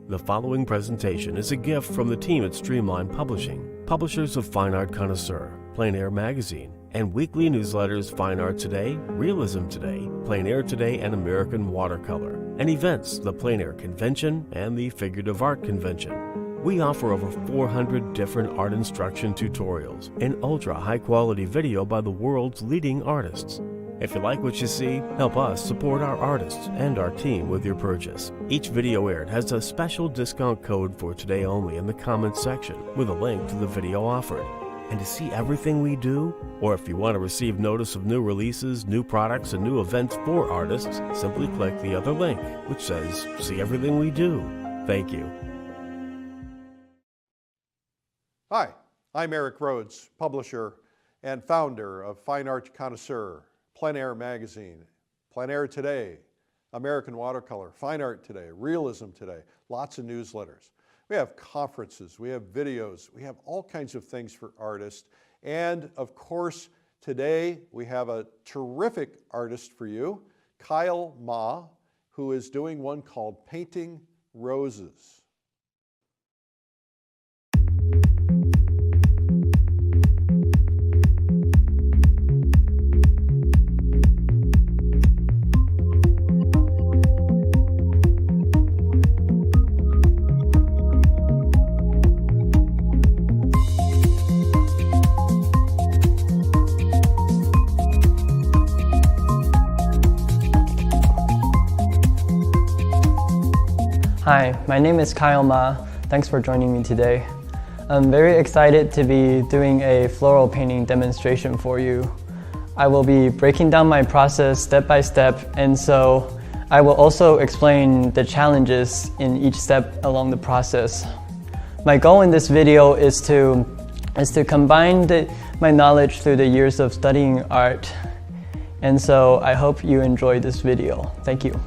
The following presentation is a gift from the team at Streamline Publishing, publishers of Fine Art Connoisseur, Plein Air Magazine, and weekly newsletters Fine Art Today, Realism Today, Plein Air Today, and American Watercolor, and events, the Plein Air Convention and the Figurative Art Convention. We offer over 400 different art instruction tutorials and ultra high-quality video by the world's leading artists. If you like what you see, help us support our artists and our team with your purchase. Each video aired has a special discount code for today only in the comments section with a link to the video offered. And to see everything we do, or if you want to receive notice of new releases, new products, and new events for artists, simply click the other link, which says, see everything we do. Thank you. Hi, I'm Eric Rhodes, publisher and founder of Fine Art Connoisseur, Plein Air Magazine, Plein Air Today, American Watercolor, Fine Art Today, Realism Today, lots of newsletters. We have conferences, we have videos, we have all kinds of things for artists. And of course, today we have a terrific artist for you, Kyle Ma, who is doing one called Painting Roses. Hi, my name is Kyle Ma. Thanks for joining me today. I'm very excited to be doing a floral painting demonstration for you. I will be breaking down my process step by step, and so I will also explain the challenges in each step along the process. My goal in this video is to combine my knowledge through the years of studying art, and so I hope you enjoy this video. Thank you.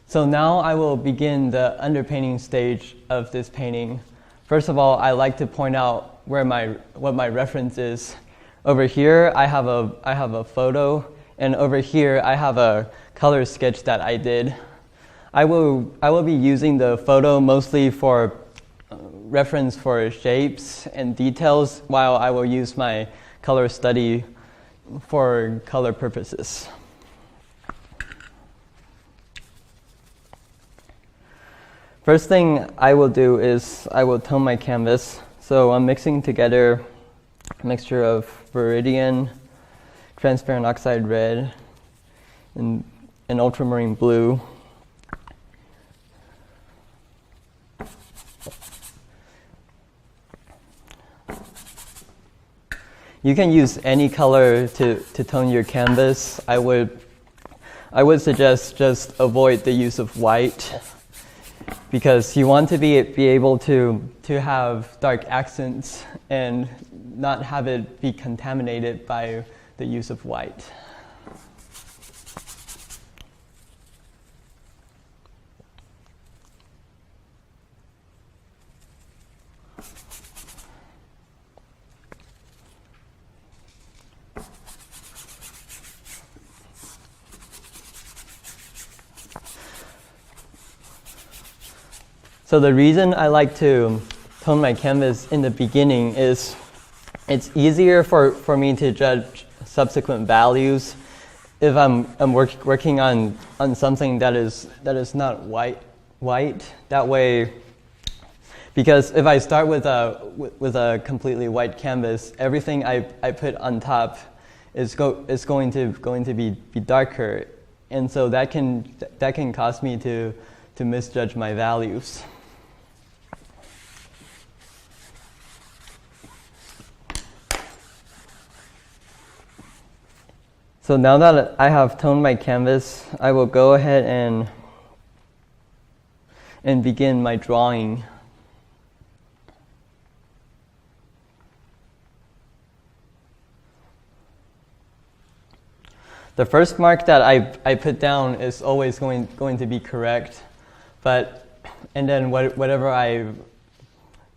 So now I will begin the underpainting stage of this painting. First of all, I like to point out what my reference is. Over here, I have a photo, and over here, I have a color sketch that I did. I will be using the photo mostly for reference for shapes and details, while I will use my color study for color purposes. First thing I will do is I will tone my canvas. So I'm mixing together a mixture of Viridian, transparent oxide red, and ultramarine blue. You can use any color to tone your canvas. I would suggest just avoid the use of white, because you want to be able to have dark accents and not have it be contaminated by the use of white. So the reason I like to tone my canvas in the beginning is it's easier for me to judge subsequent values if I'm working on something that is not white. That way, because if I start with a completely white canvas, everything I put on top is going to be darker, and so that can cause me to misjudge my values. So now that I have toned my canvas, I will go ahead and and begin my drawing. The first mark that I put down is always going to be correct, and then whatever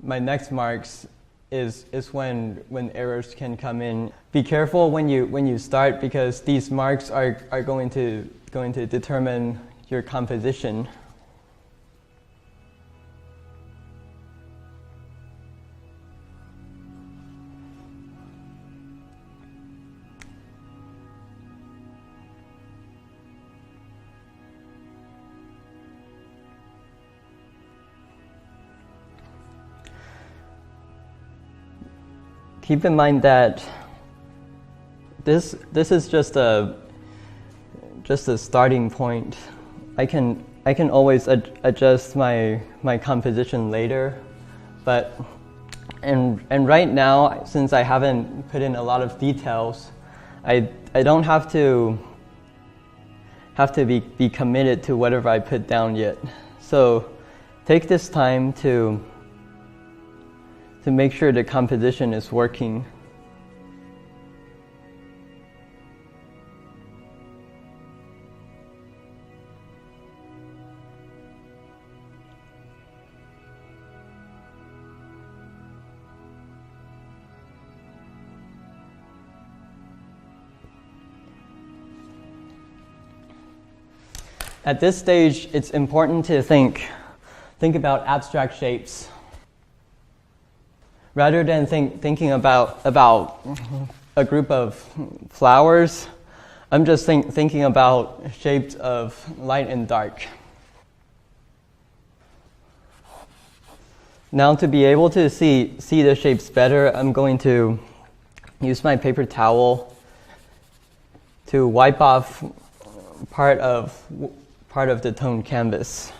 my next marks is when errors can come in. Be careful when you start, because these marks are going to determine your composition. Keep in mind that this is just a starting point. I can always adjust my composition later, and right now, since I haven't put in a lot of details, I don't have to be committed to whatever I put down yet. So take this time to make sure the composition is working. At this stage, it's important to think about abstract shapes. Rather than thinking about a group of flowers, I'm just thinking about shapes of light and dark. Now, to be able to see the shapes better, I'm going to use my paper towel to wipe off part of the toned canvas.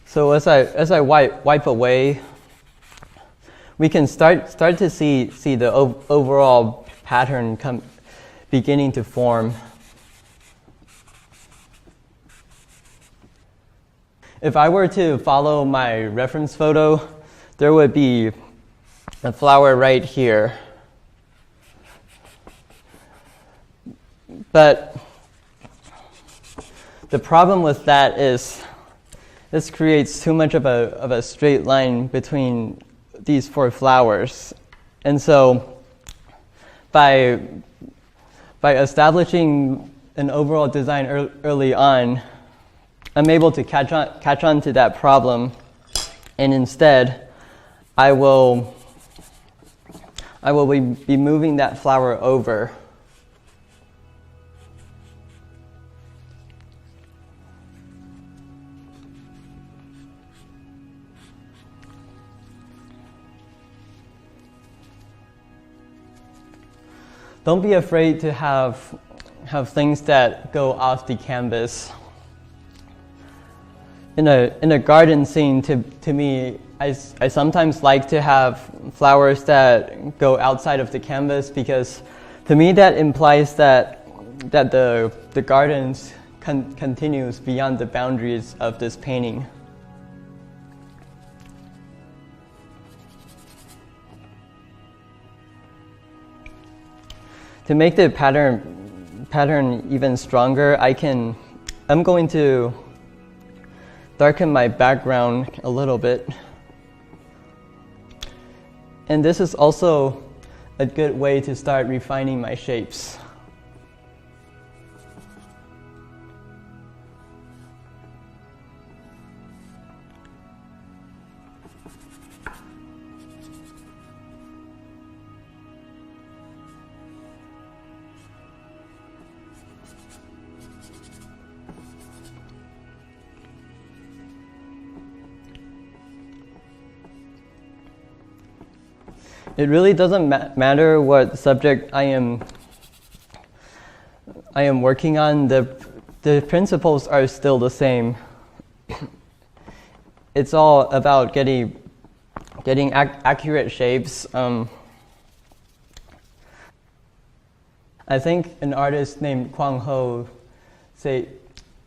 So as I wipe away, we can start to see the overall pattern beginning to form. If I were to follow my reference photo, there would be a flower right here. But the problem with that is this creates too much of a straight line between these four flowers. And so by establishing an overall design early on, I'm able to catch on to that problem, and instead I will be moving that flower over. Don't be afraid to have things that go off the canvas. In a garden scene, to me, I sometimes like to have flowers that go outside of the canvas, because to me that implies that the garden continues beyond the boundaries of this painting. To make the pattern even stronger, I'm going to darken my background a little bit. And this is also a good way to start refining my shapes. It really doesn't matter what subject I am working on. The principles are still the same. It's all about getting accurate shapes. I think an artist named Kwang Ho says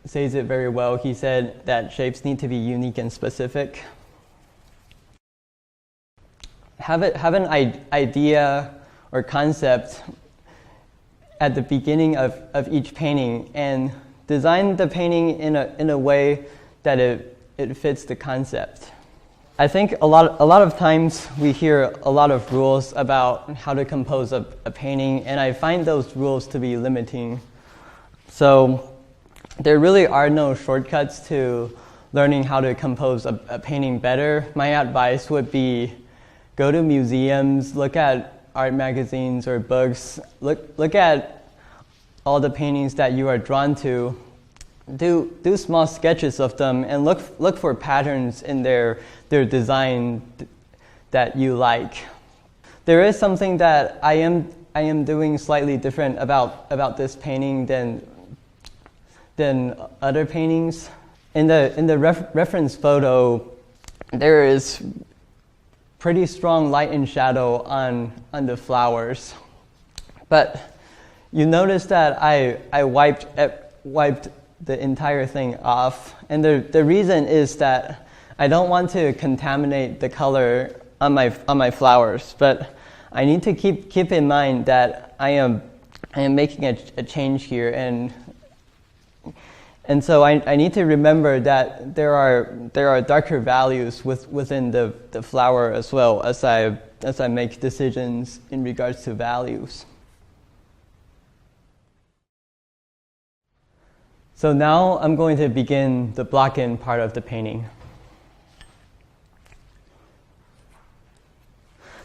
it very well. He said that shapes need to be unique and specific. Have an idea or concept at the beginning of each painting and design the painting in a way that it fits the concept. I think a lot of times we hear a lot of rules about how to compose a painting, and I find those rules to be limiting. So there really are no shortcuts to learning how to compose a painting better. My advice would be go to museums, look at art magazines or books, look at all the paintings that you are drawn to, do small sketches of them, and look for patterns in their design that you like. There is something that I am doing slightly different about this painting than other paintings. In the reference photo, there is pretty strong light and shadow on the flowers, but you notice that I wiped the entire thing off, and the reason is that I don't want to contaminate the color on my flowers, but I need to keep in mind that I am making a change here, and so I need to remember that there are darker values within the flower as well as I make decisions in regards to values. So now I'm going to begin the block-in part of the painting.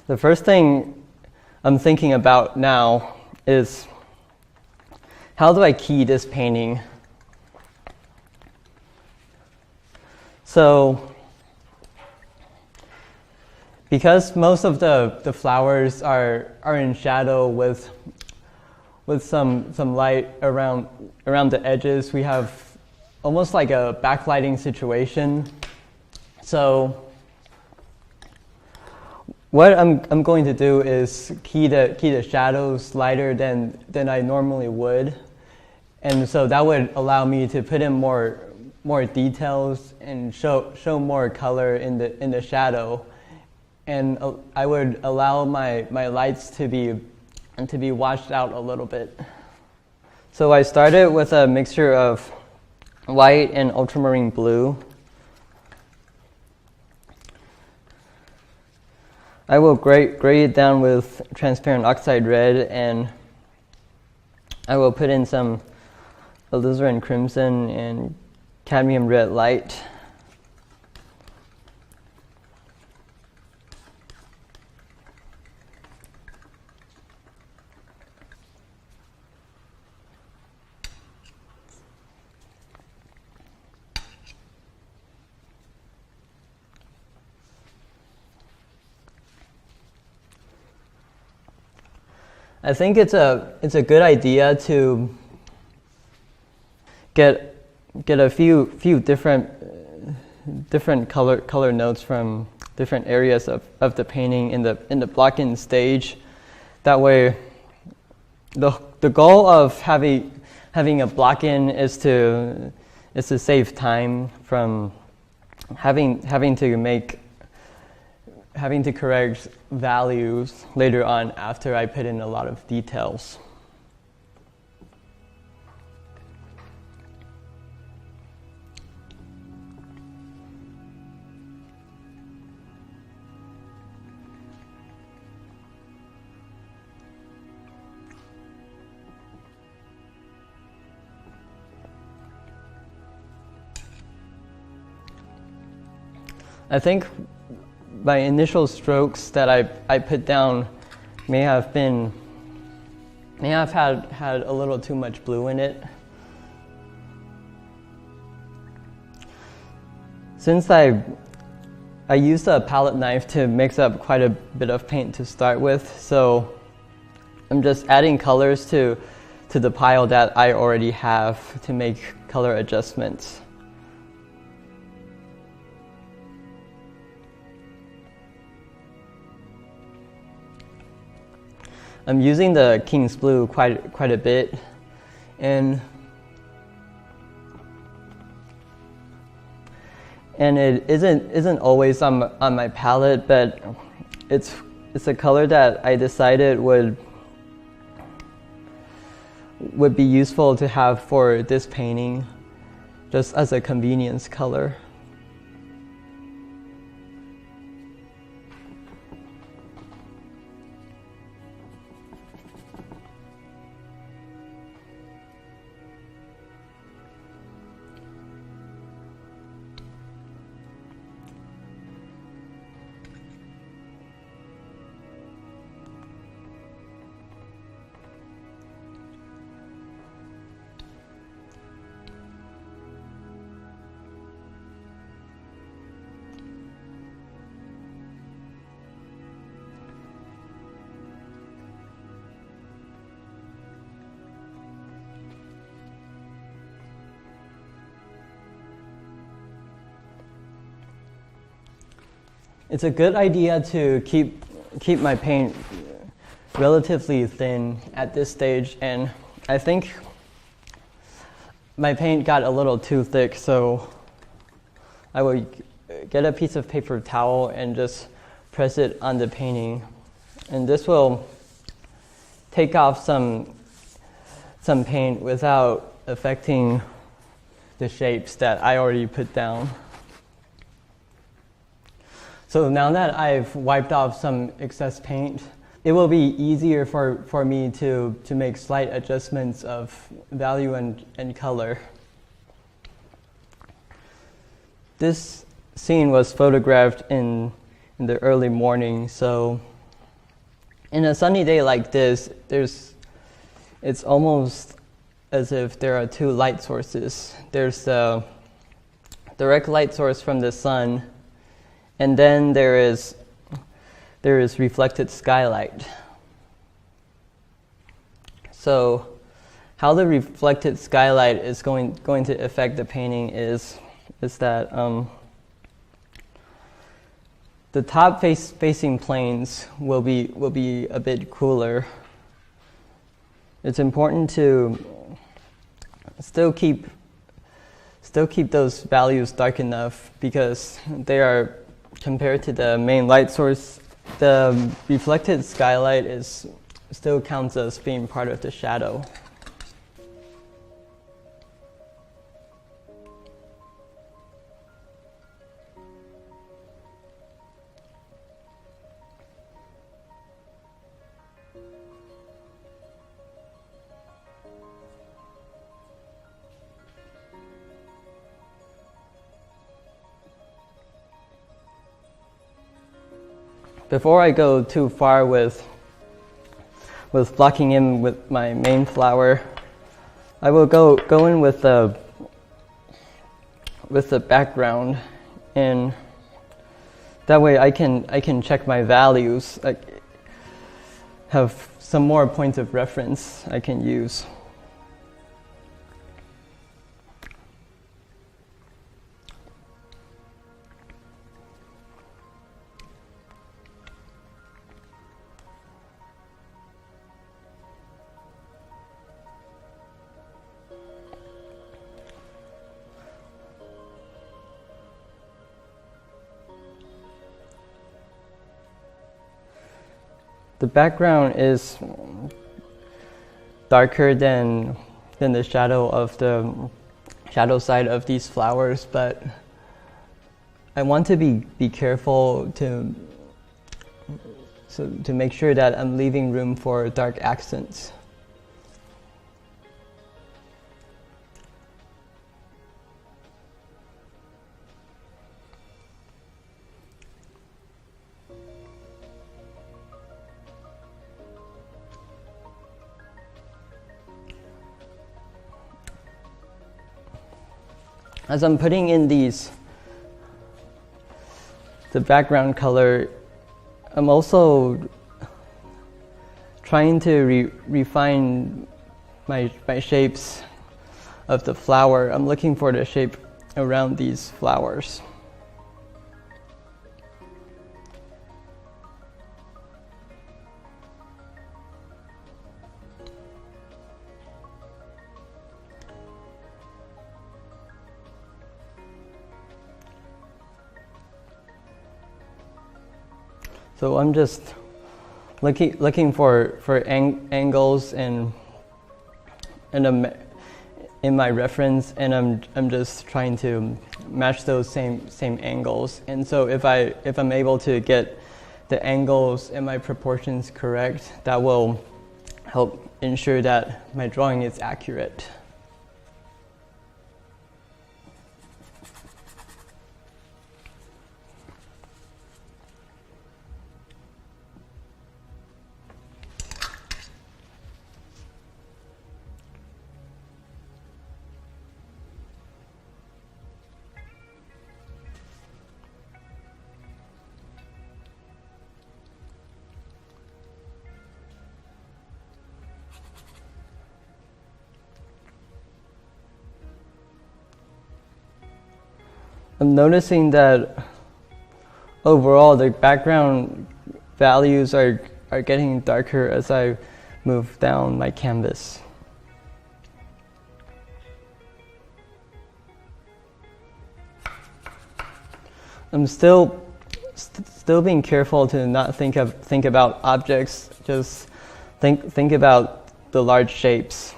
The first thing I'm thinking about now is, how do I key this painting? So, because most of the flowers are in shadow with some light around the edges, we have almost like a backlighting situation. So what I'm going to do is key the shadows lighter than I normally would, and so that would allow me to put in more details and show more color in the shadow, and I would allow my lights to be washed out a little bit. So I started with a mixture of white and ultramarine blue. I will grade it down with transparent oxide red, and I will put in some alizarin crimson and cadmium red light. I think it's a good idea to get a few different color notes from different areas of the painting in the block-in stage. That way, the goal of having a block-in is to save time from having to correct values later on after I put in a lot of details. I think my initial strokes that I put down may have had a little too much blue in it. Since I used a palette knife to mix up quite a bit of paint to start with, so I'm just adding colors to the pile that I already have to make color adjustments. I'm using the King's Blue quite a bit, and it isn't always on my palette, but it's a color that I decided would be useful to have for this painting, just as a convenience color. It's a good idea to keep my paint relatively thin at this stage, and I think my paint got a little too thick, so I will get a piece of paper towel and just press it on the painting, and this will take off some paint without affecting the shapes that I already put down. So now that I've wiped off some excess paint, it will be easier for me to make slight adjustments of value and color. This scene was photographed in the early morning, so in a sunny day like this, it's almost as if there are two light sources. There's the direct light source from the sun, and then there is reflected skylight. So how the reflected skylight is going to affect the painting is that the top facing planes will be a bit cooler. It's important to still keep those values dark enough, because they are, compared to the main light source, the reflected skylight still counts as being part of the shadow. Before I go too far with blocking in with my main flower, I will go in with the background, and that way I can check my values. I have some more points of reference I can use. The background is darker than the shadow of the shadow side of these flowers, but I want to be careful to make sure that I'm leaving room for dark accents. As I'm putting in the background color, I'm also trying to refine my shapes of the flower. I'm looking for the shape around these flowers. So I'm just looking for angles and in my reference, and I'm just trying to match those same angles. And so if I'm able to get the angles and my proportions correct, that will help ensure that my drawing is accurate. I'm noticing that overall the background values are getting darker as I move down my canvas. I'm still being careful to not think about objects, just think about the large shapes.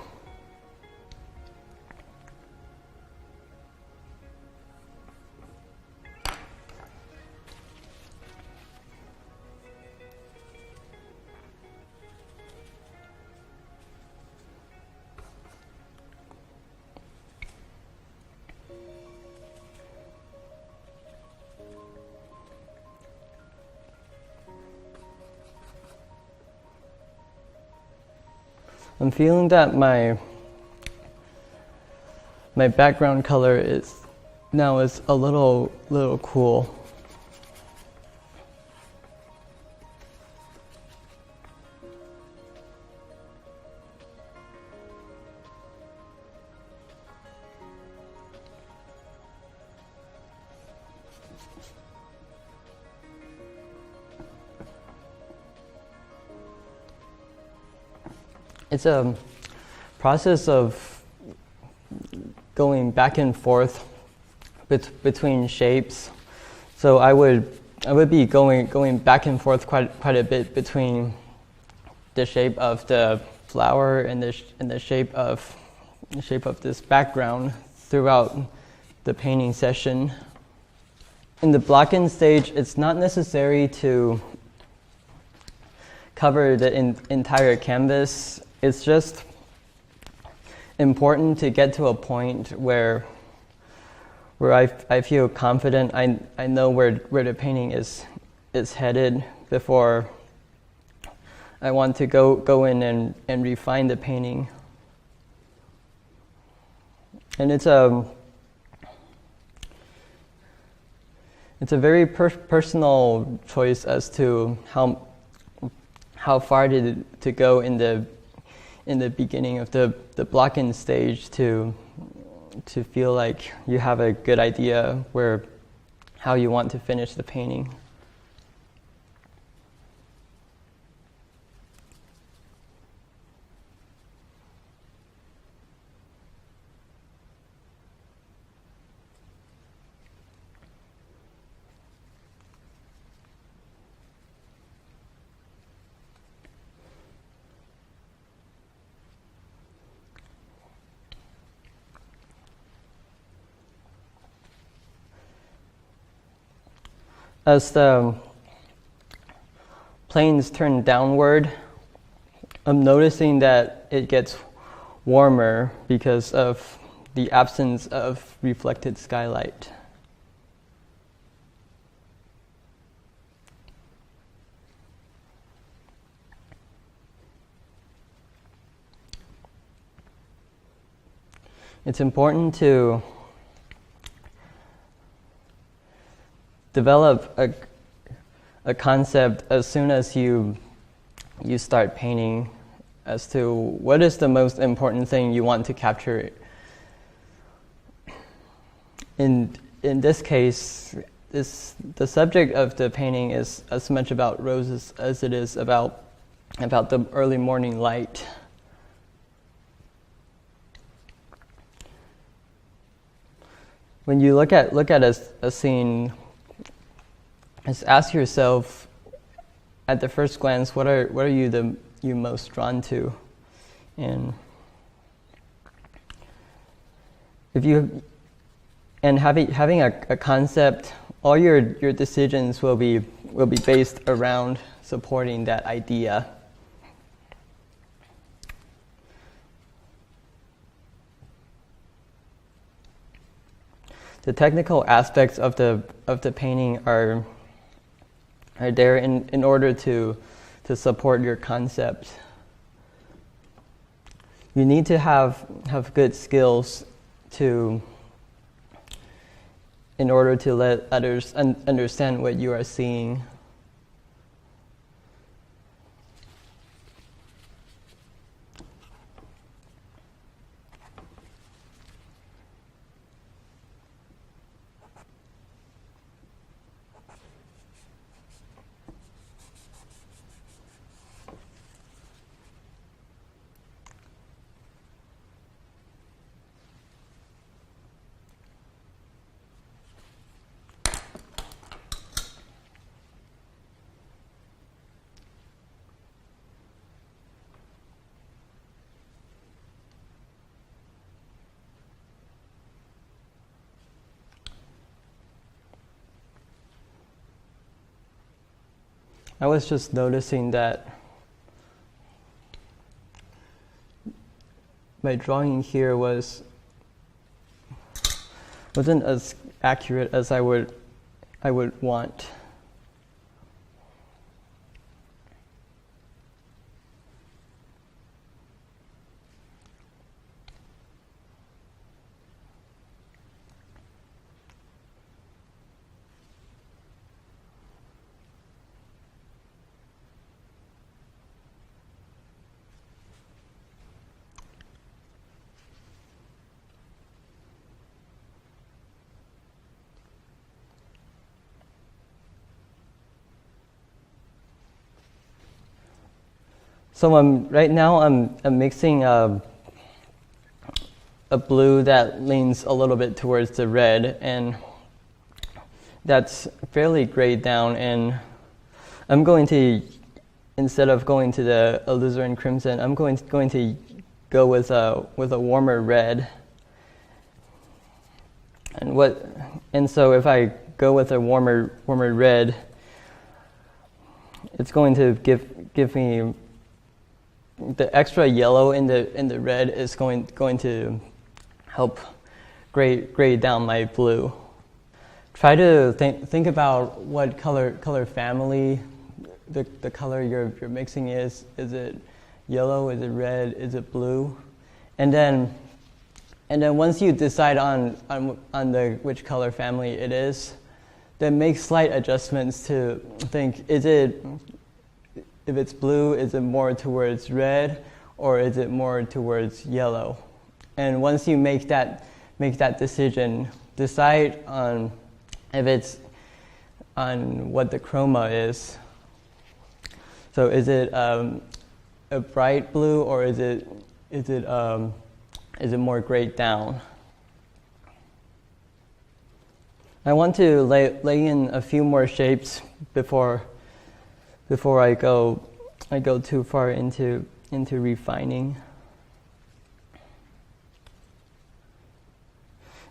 I'm feeling that my background color is a little cool. It's a process of going back and forth between shapes. So I would be going back and forth quite a bit between the shape of the flower and the shape of this background throughout the painting session. In the block-in stage, it's not necessary to cover the entire canvas. It's just important to get to a point where I feel confident. I know where the painting is headed before I want to go in and refine the painting. And it's a very personal choice as to how far to go in the beginning of the block-in stage to feel like you have a good idea how you want to finish the painting. As the planes turn downward, I'm noticing that it gets warmer because of the absence of reflected skylight. It's important to develop a concept as soon as you start painting as to what is the most important thing you want to capture. In this case, the subject of the painting is as much about roses as it is about the early morning light. When you look at a scene, just ask yourself, at the first glance, what are you most drawn to? And having a concept, all your decisions will be based around supporting that idea. The technical aspects of the painting are there in order to support your concept. You need to have good skills in order to let others understand what you are seeing. I was just noticing that my drawing here wasn't as accurate as I would want. So right now I'm mixing a blue that leans a little bit towards the red, and that's fairly grayed down, and I'm going to, instead of going to the alizarin crimson, I'm going to go with a warmer red. And so if I go with a warmer red, it's going to give me the extra yellow in the red is going to help gray down my blue. Try to think about what color family the color you're mixing is. Is it yellow? Is it red? Is it blue? And then once you decide on which color family it is, then make slight adjustments to think, if it's blue, is it more towards red, or is it more towards yellow? And once you make that decision, decide on if it's on what the chroma is. So is it a bright blue, or is it more grayed down? I want to lay in a few more shapes before I go too far into refining.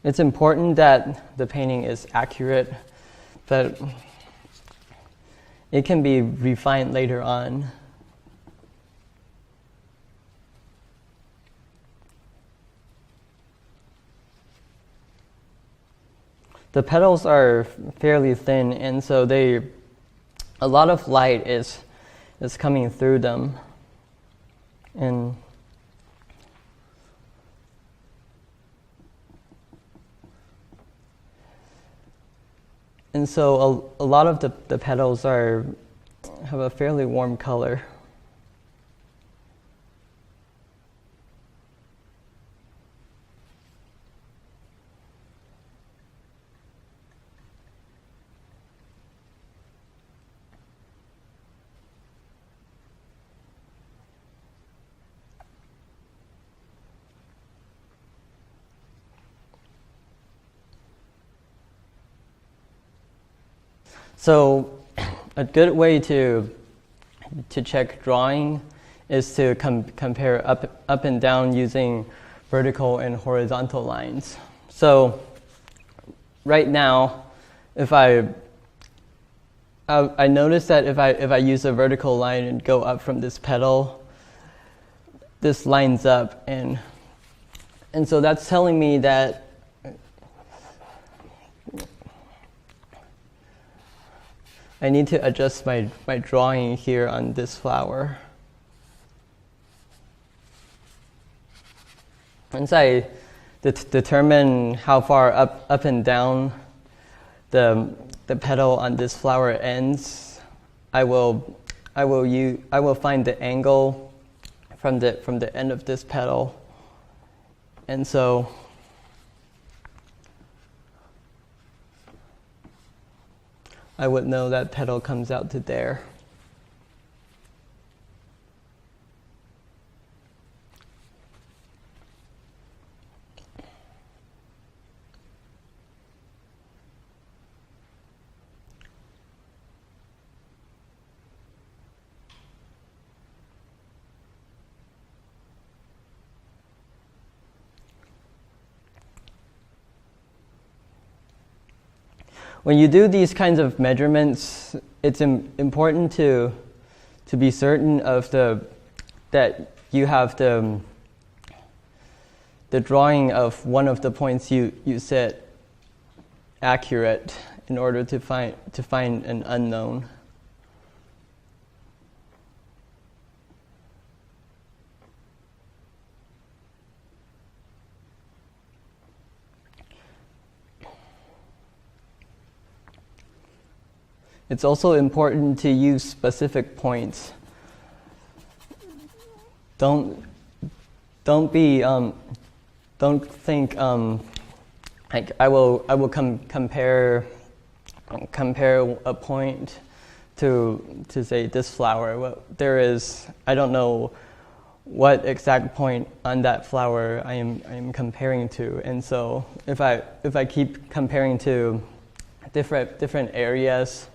It's important that the painting is accurate, but it can be refined later on. The petals are fairly thin, and so a lot of light is coming through them, and so a lot of the petals have a fairly warm color. So a good way to to check drawing is to compare up and down using vertical and horizontal lines. So right now, if I notice that if I use a vertical line and go up from this petal, this lines up, and so that's telling me that I need to adjust my drawing here on this flower. Once I determine how far up and down the petal on this flower ends, I will find the angle from the end of this petal, and so I would know that petal comes out to there. When you do these kinds of measurements, it's important to be certain of that you have the drawing of one of the points you set accurate in order to find an unknown. It's also important to use specific points. Don't think like I will compare a point to say this flower. Well, there is, I don't know what exact point on that flower I am comparing to, and so if I keep comparing to different areas,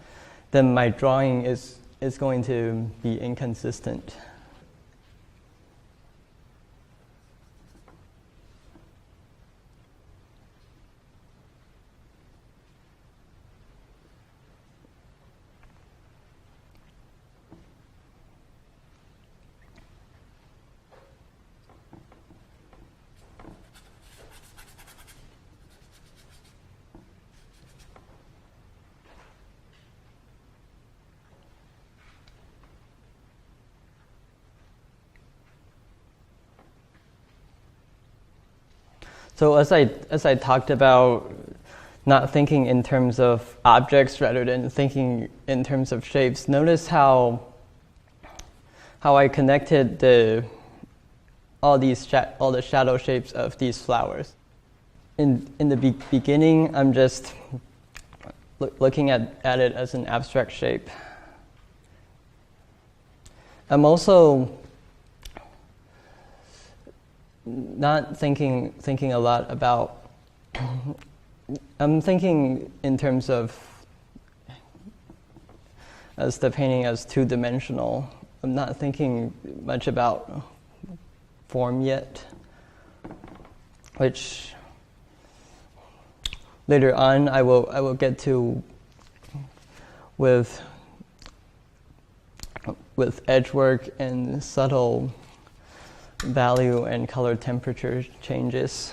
then my drawing is going to be inconsistent. So as I talked about not thinking in terms of objects rather than thinking in terms of shapes, notice how I connected all the shadow shapes of these flowers. In the beginning, I'm just looking at it as an abstract shape. I'm also not thinking a lot about, I'm thinking in terms of as the painting as two-dimensional. I'm not thinking much about form yet, which later on I will get to with edge work and subtle value and color temperature changes.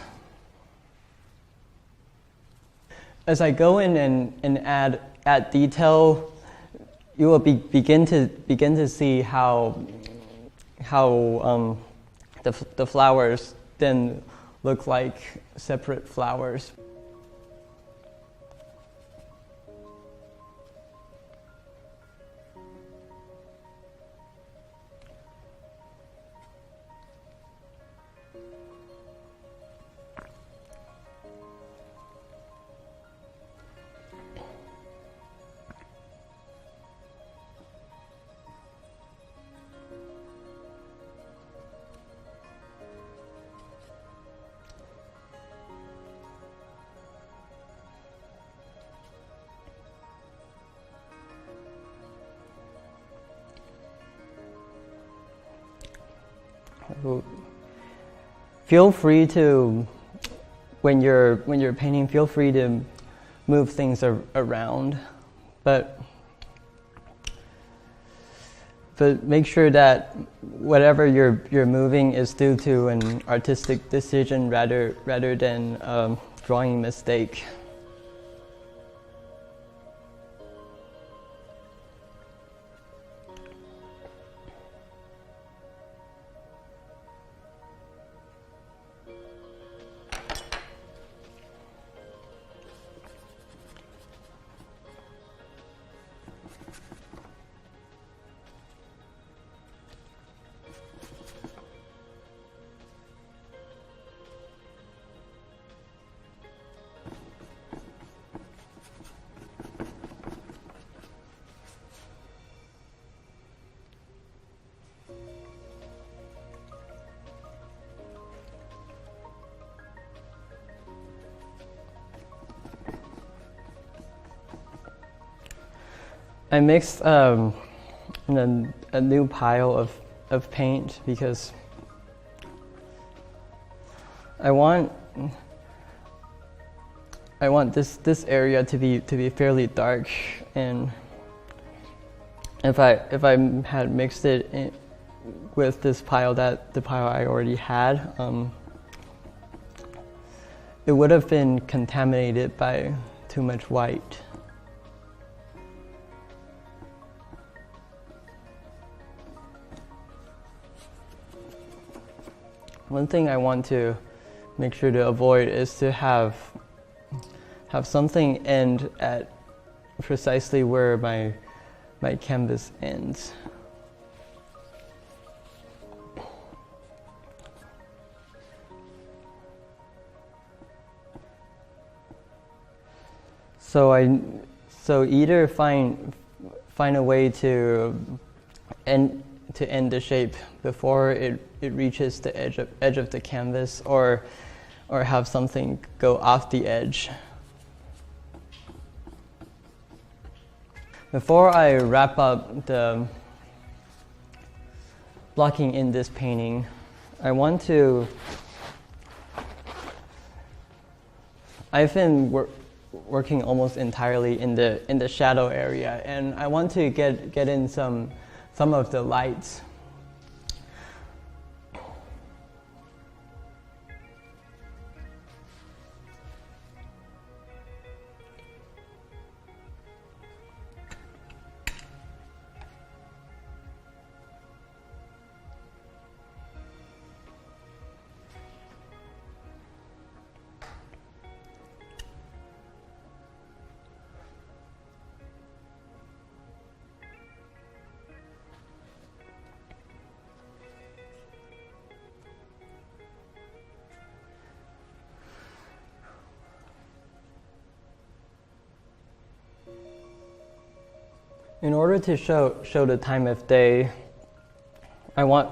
As I go in and add detail, you will begin to see how the flowers then look like separate flowers. Feel free to, when you're painting, feel free to move things around, but make sure that whatever you're moving is due to an artistic decision rather than a drawing mistake. I mixed a new pile of paint because I want this area to be fairly dark, and if I had mixed it with this pile, the pile I already had, it would have been contaminated by too much white. One thing I want to make sure to avoid is to have something end at precisely where my canvas ends. So either find a way to end the shape before it reaches the edge of the canvas, or have something go off the edge. Before I wrap up the blocking in this painting, I've been working almost entirely in the shadow area, and I want to get in some of the lights. In order to show the time of day, I want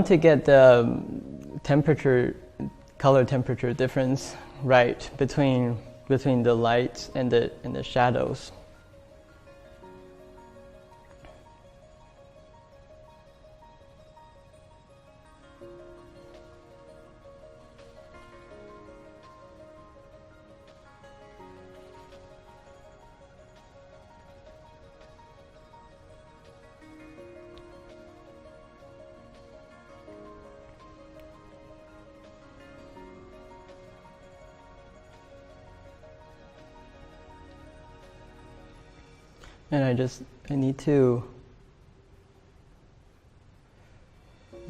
to get the color temperature difference right between the lights and the shadows. And I need to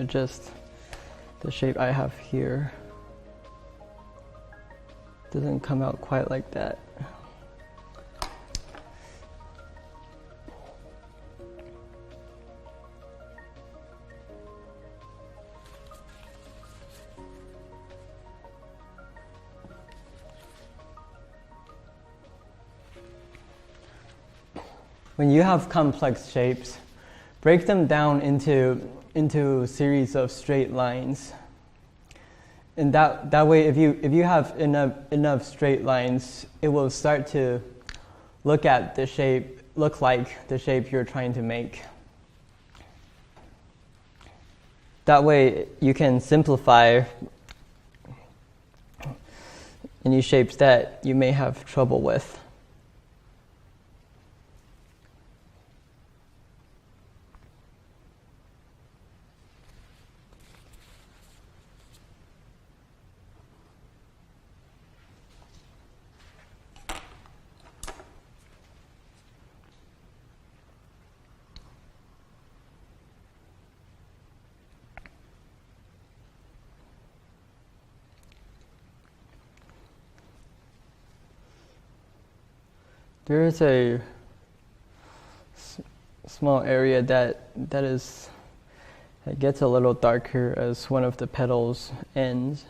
adjust the shape I have here. Doesn't come out quite like that. When you have complex shapes, break them down into a series of straight lines. And that way, if you have enough straight lines, it will start to look like the shape you're trying to make. That way you can simplify any shapes that you may have trouble with. There is a small area that gets a little darker as one of the petals ends.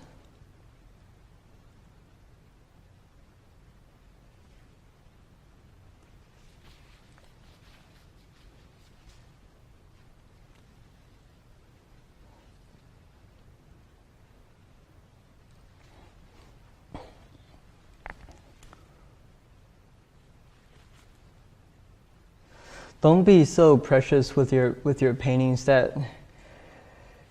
Don't be so precious with your paintings that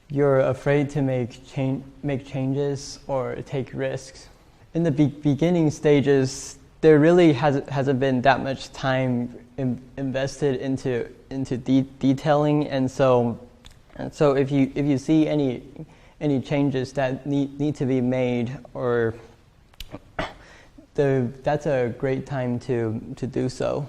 you're afraid to make changes or take risks. In the beginning stages, there really hasn't been that much time invested into detailing, and so if you see any changes that need to be made, or that's a great time to do so.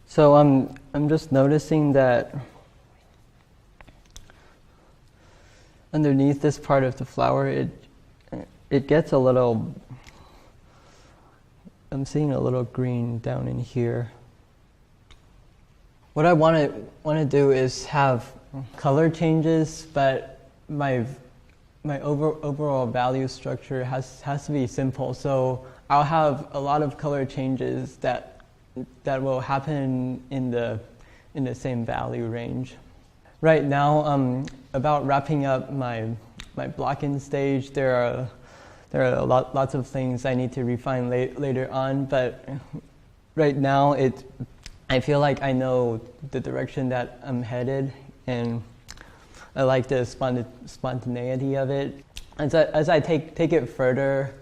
So I'm just noticing that underneath this part of the flower, it gets a little. I'm seeing a little green down in here. What I want to do is have color changes, but my overall value structure has to be simple. So I'll have a lot of color changes that will happen in the same value range. Right now, I'm about wrapping up my block-in stage. There are lots of things I need to refine later on, but right now I feel like I know the direction that I'm headed, and I like the spontaneity of it. As I take it further,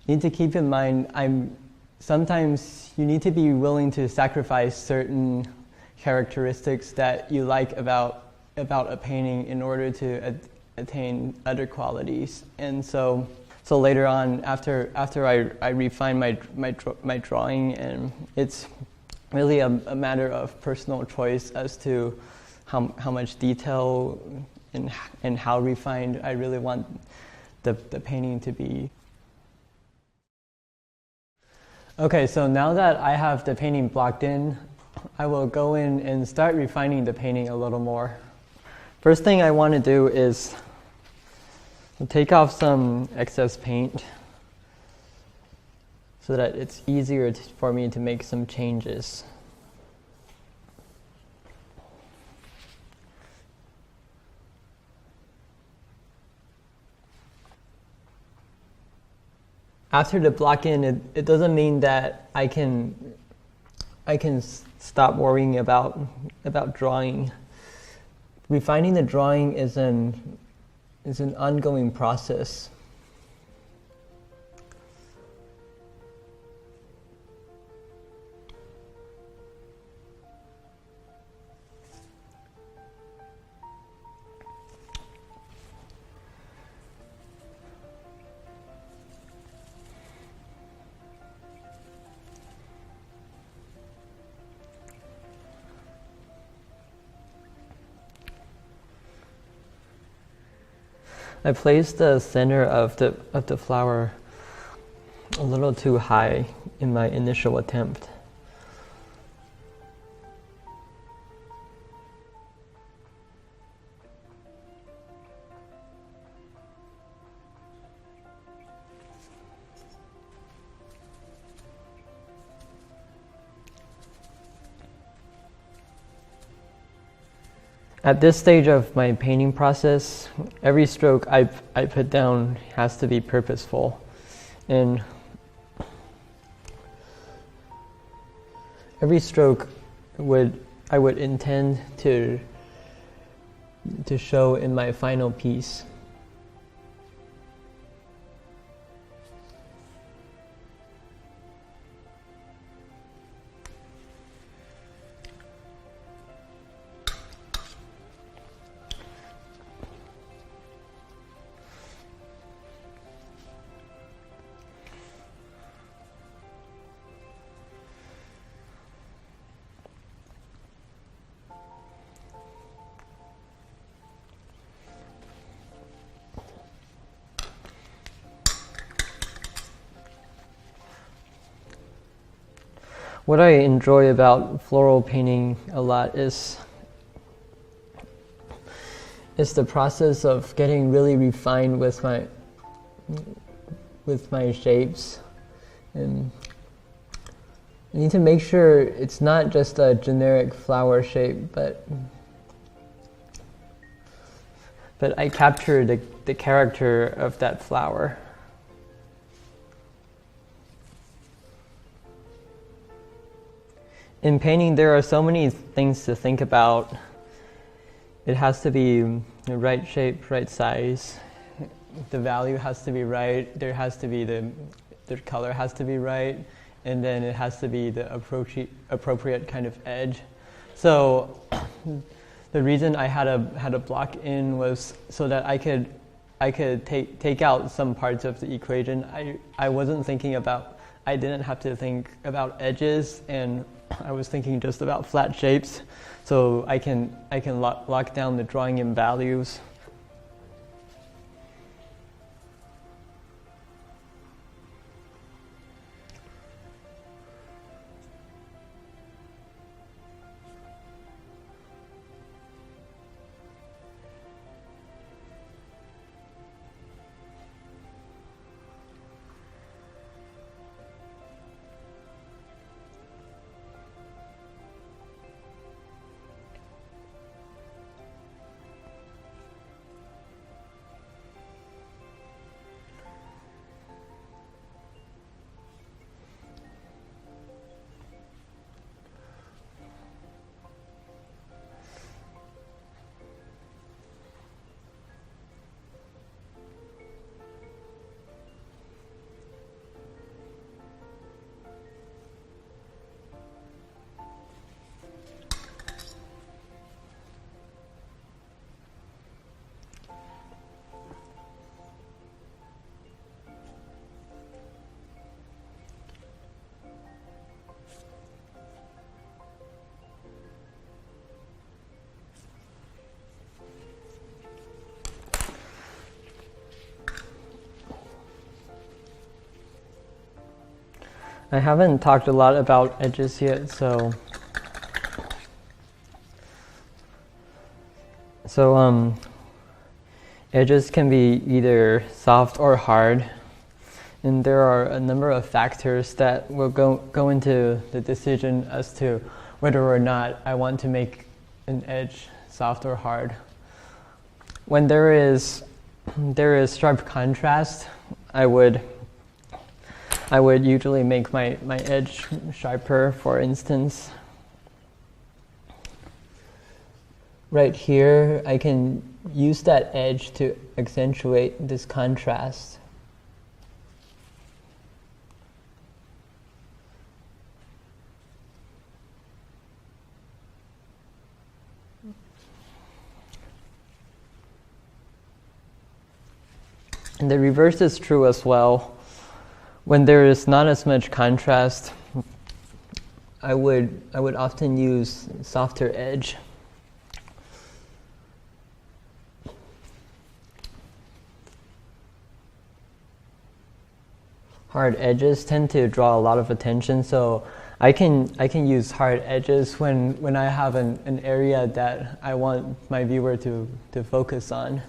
you need to keep in mind sometimes you need to be willing to sacrifice certain characteristics that you like about a painting in order to attain other qualities. And so later on, after I refine my drawing, and it's really a matter of personal choice as to how much detail and how refined I really want the painting to be. Okay, so now that I have the painting blocked in, I will go in and start refining the painting a little more. First thing I want to do is take off some excess paint so that it's easier for me to make some changes. After the block-in, it doesn't mean that I can stop worrying about drawing. Refining the drawing is an ongoing process. I place the center of the flower a little too high in my initial attempt. At this stage of my painting process, every stroke I put down has to be purposeful. And every stroke I would intend to show in my final piece. What I enjoy about floral painting a lot is the process of getting really refined with my shapes, and I need to make sure it's not just a generic flower shape, but I capture the character of that flower. In painting, there are so many things to think about. It has to be the right shape, right size. The value has to be right. There has to be the color has to be right, and then it has to be the appropriate kind of edge. So the reason I had a block in was so that I could take out some parts of the equation. I wasn't thinking about. I didn't have to think about edges, and I was thinking just about flat shapes, so I can lock down the drawing in values. I haven't talked a lot about edges yet, so edges can be either soft or hard, and there are a number of factors that will go into the decision as to whether or not I want to make an edge soft or hard. When there is sharp contrast, I would usually make my edge sharper. For instance, right here, I can use that edge to accentuate this contrast. And the reverse is true as well. When there is not as much contrast, I would often use softer edge. hard edges tend to draw a lot of attention, so I can use hard edges when I have an area that I want my viewer to focus on.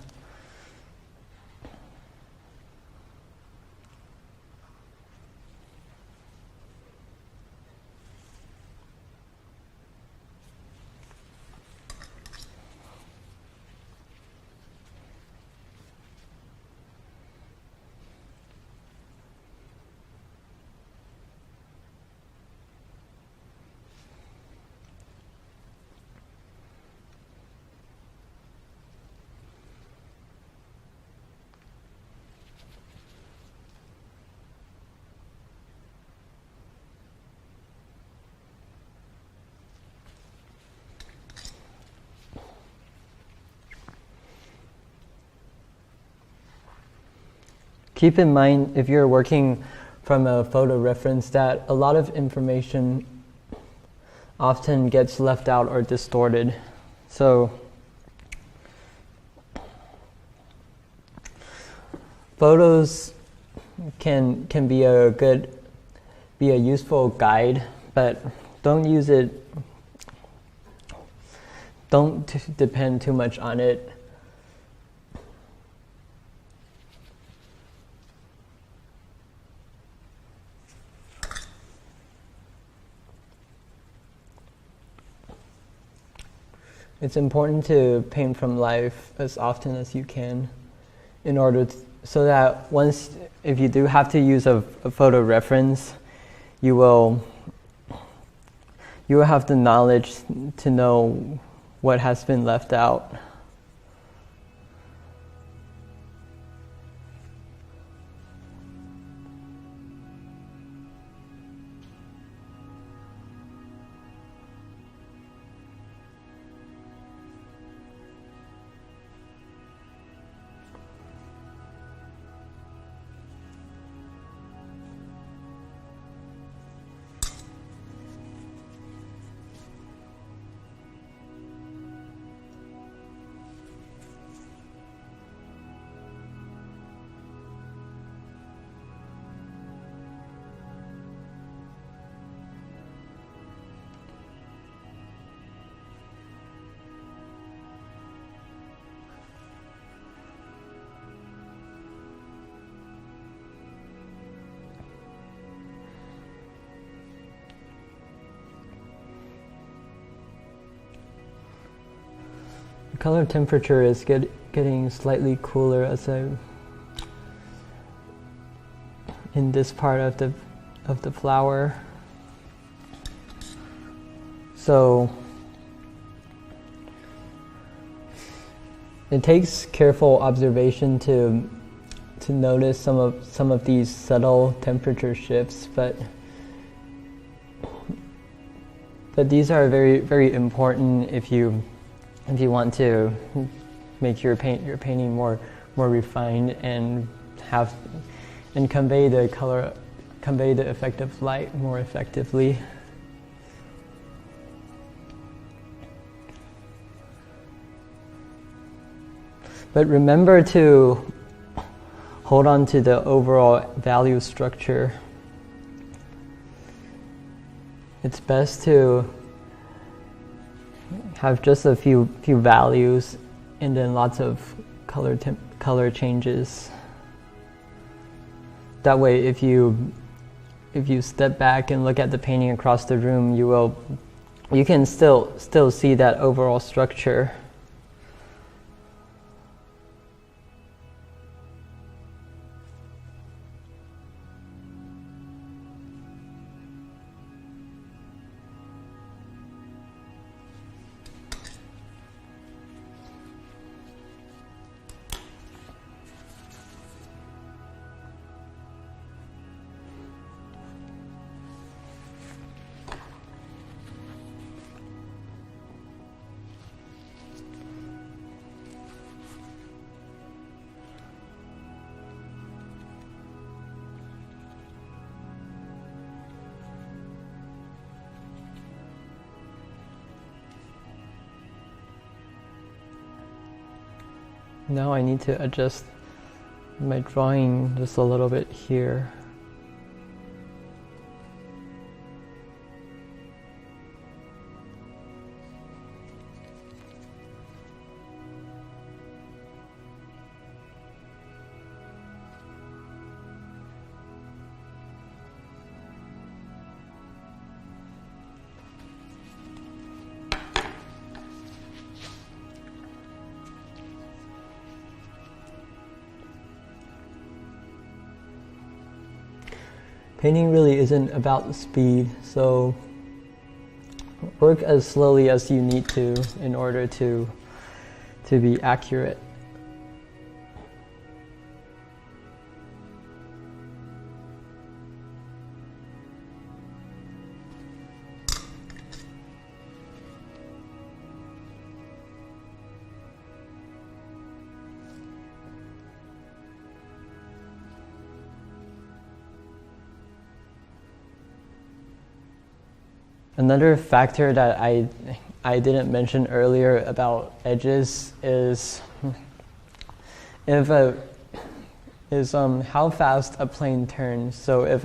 Keep in mind, if you're working from a photo reference, that a lot of information often gets left out or distorted. So photos can be a useful guide, but don't depend too much on it. It's important to paint from life as often as you can, in order so that if you do have to use a photo reference, you will have the knowledge to know what has been left out. Color temperature is getting slightly cooler as in this part of the flower. So it takes careful observation to notice some of these subtle temperature shifts, but these are very, very important if you want to make your painting more refined and convey the effect of light more effectively. But remember to hold on to the overall value structure. It's best to have just a few values and then lots of color changes. That way, if you step back and look at the painting across the room, you can still see that overall structure. Now I need to adjust my drawing just a little bit here. painting really isn't about speed, so work as slowly as you need to in order to be accurate. Another factor that I didn't mention earlier about edges is how fast a plane turns. So if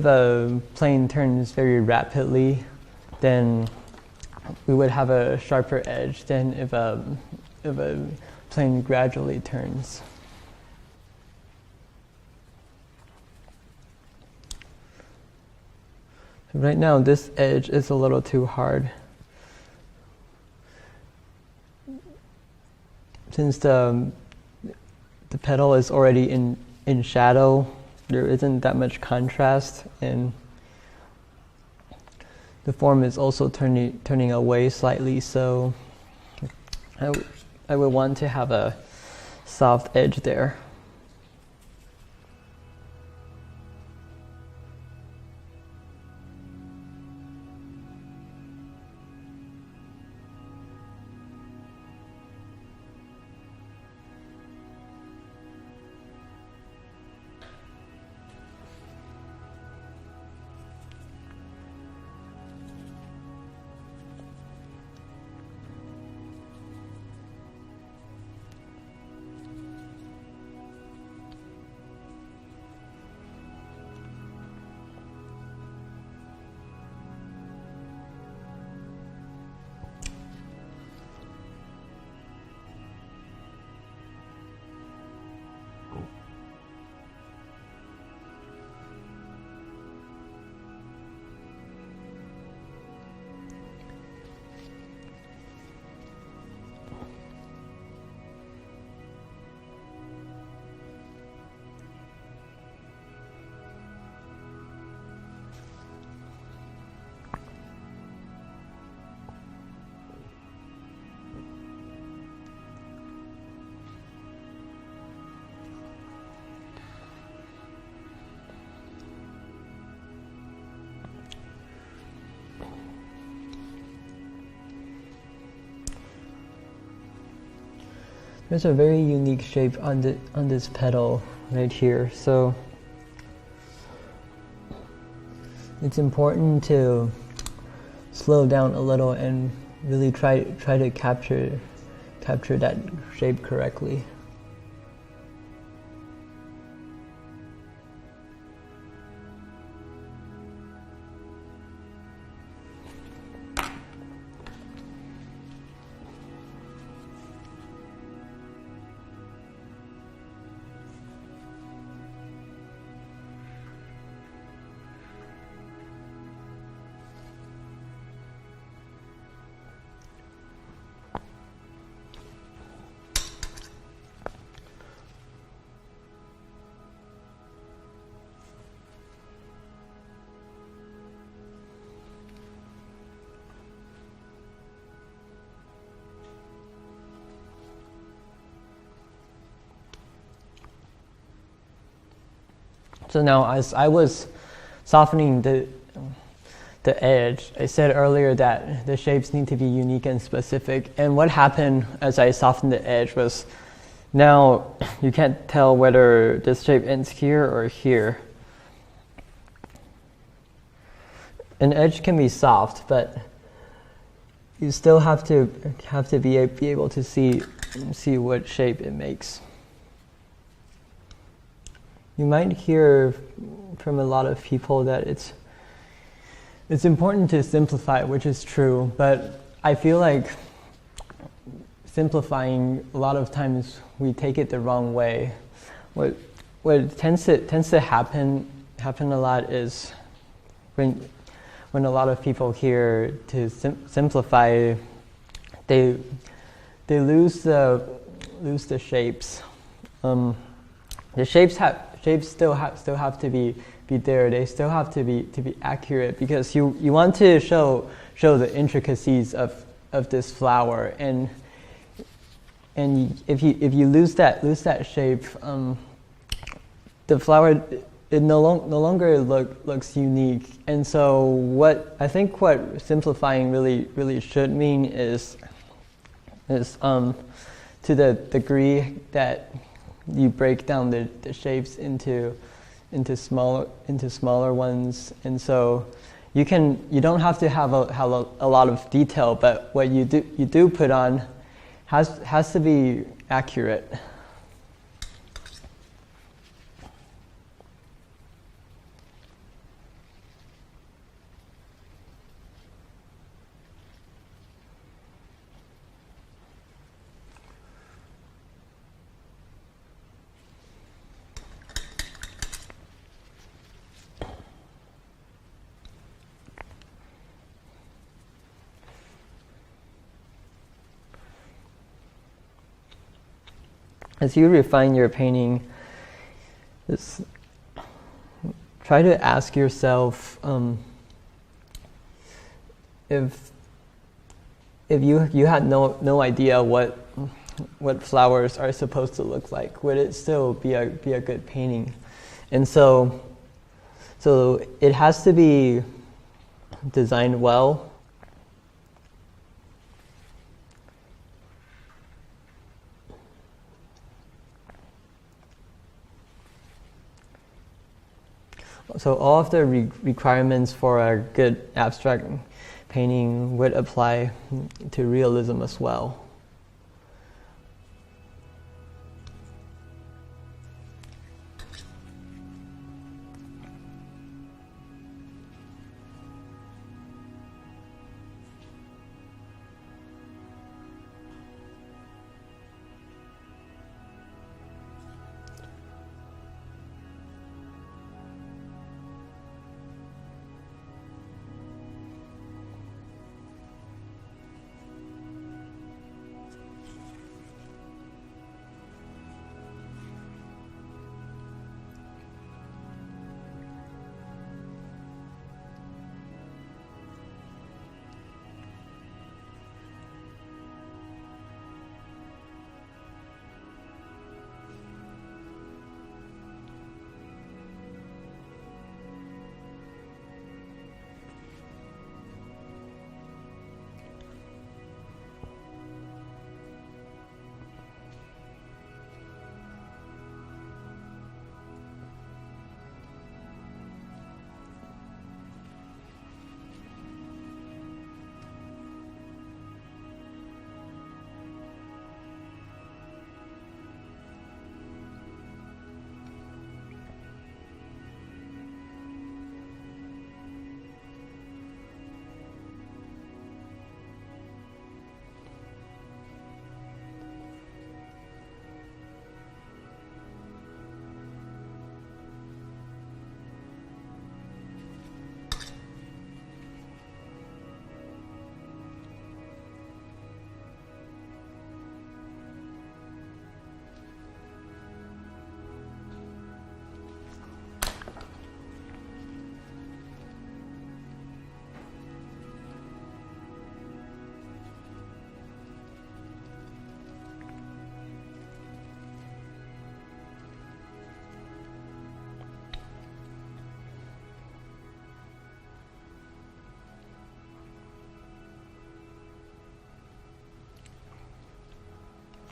a plane turns very rapidly, then we would have a sharper edge than if a plane gradually turns. Right now, this edge is a little too hard. Since the petal is already in shadow, there isn't that much contrast, and the form is also turning away slightly, so I would want to have a soft edge there. There's a very unique shape on this petal right here, so it's important to slow down a little and really try to capture that shape correctly. So now, as I was softening the edge, I said earlier that the shapes need to be unique and specific. And what happened as I softened the edge was, now you can't tell whether this shape ends here or here. An edge can be soft, but you still have to be able to see what shape it makes. You might hear from a lot of people that it's important to simplify, which is true, but I feel like simplifying, a lot of times we take it the wrong way. What tends to happen a lot is when a lot of people hear to simplify, they lose the shapes. The shapes still have to be there. They still have to be accurate, because you want to show the intricacies of this flower, and if you lose that shape, the flower, it no longer looks unique. And so what simplifying really should mean is to the degree that you break down the shapes into smaller ones. And so you don't have to have a lot of detail, but what you do put on has to be accurate. As you refine your painting, just try to ask yourself if you had no idea what flowers are supposed to look like, would it still be a good painting? And so it has to be designed well. So all of the requirements for a good abstract painting would apply to realism as well.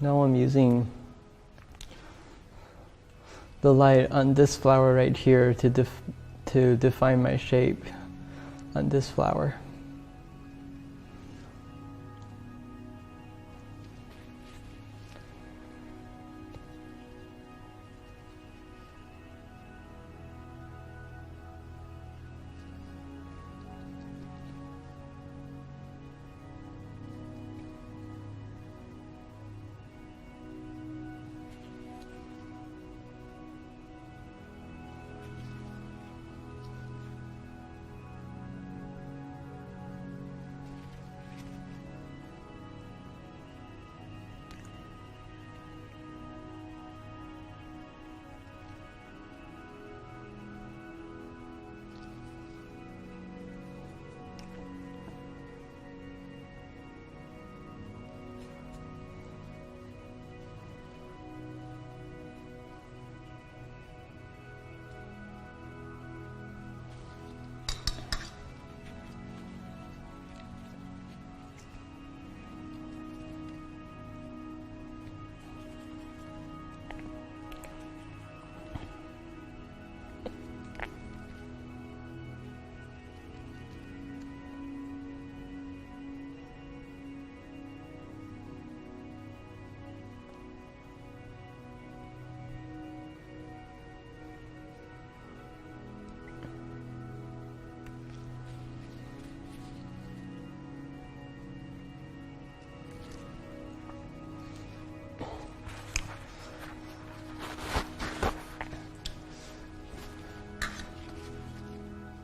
Now I'm using the light on this flower right here to define my shape on this flower.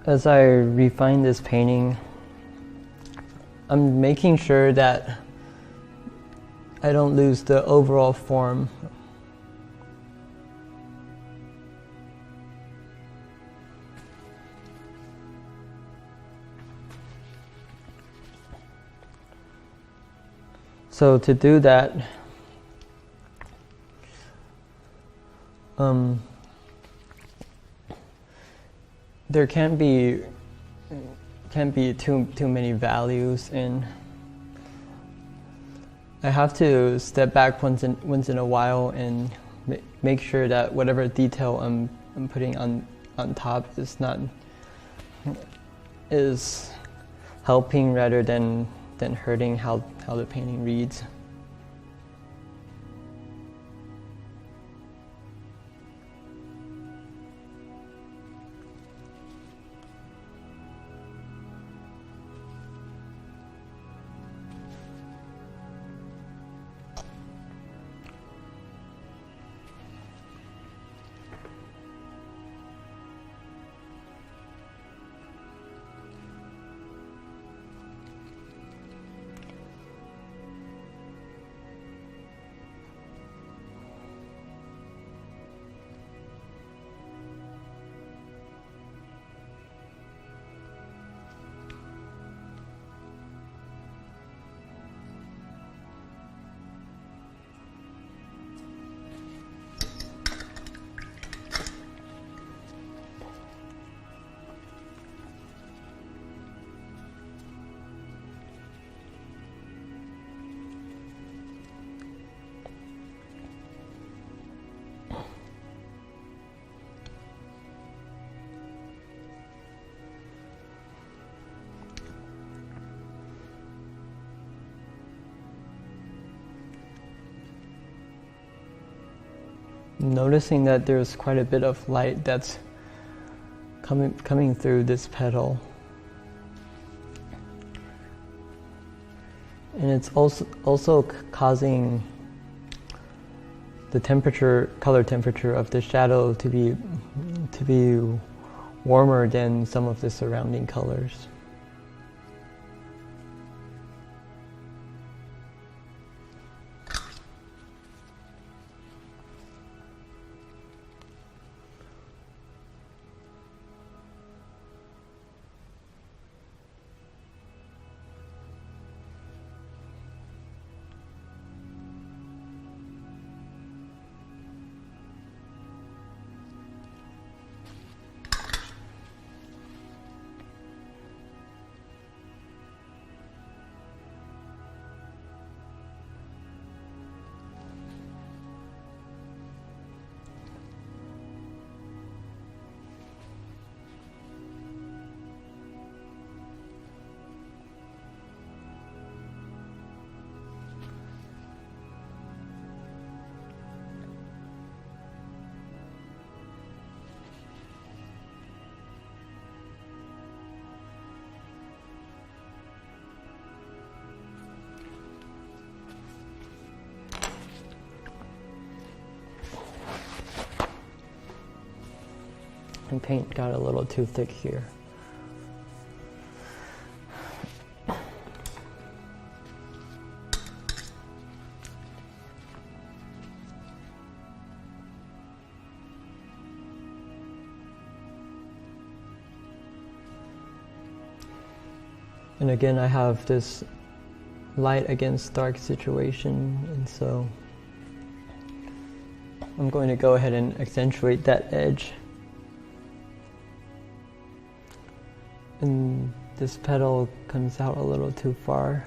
as I refine this painting, I'm making sure that I don't lose the overall form. So to do that, there can't be too many values, and I have to step back once in a while and make sure that whatever detail I'm putting on top is helping rather than hurting how the painting reads. Noticing that there's quite a bit of light that's coming through this petal, and it's also causing the color temperature of the shadow to be warmer than some of the surrounding colors. And paint got a little too thick here. And again, I have this light against dark situation, and so I'm going to go ahead and accentuate that edge. And this petal comes out a little too far.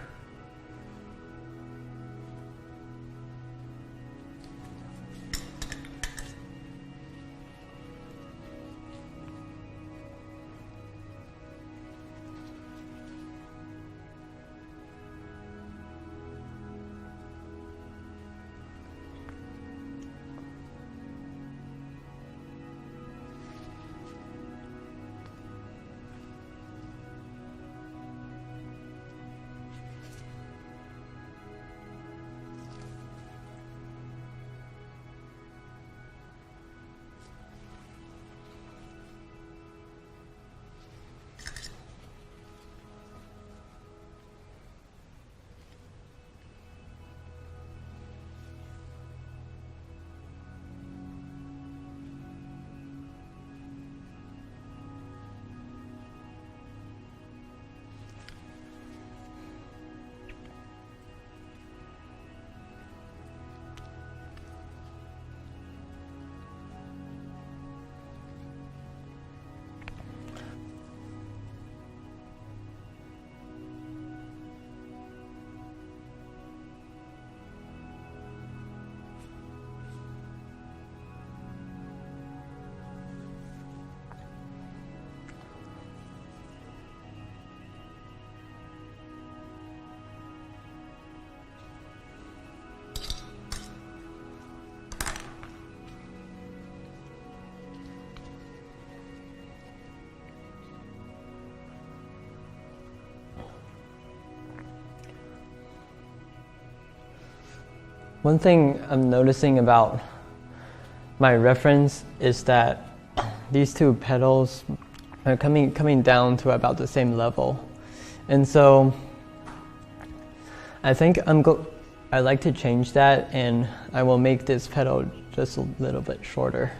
One thing I'm noticing about my reference is that these two petals are coming down to about the same level. And so I think I like to change that, and I will make this petal just a little bit shorter.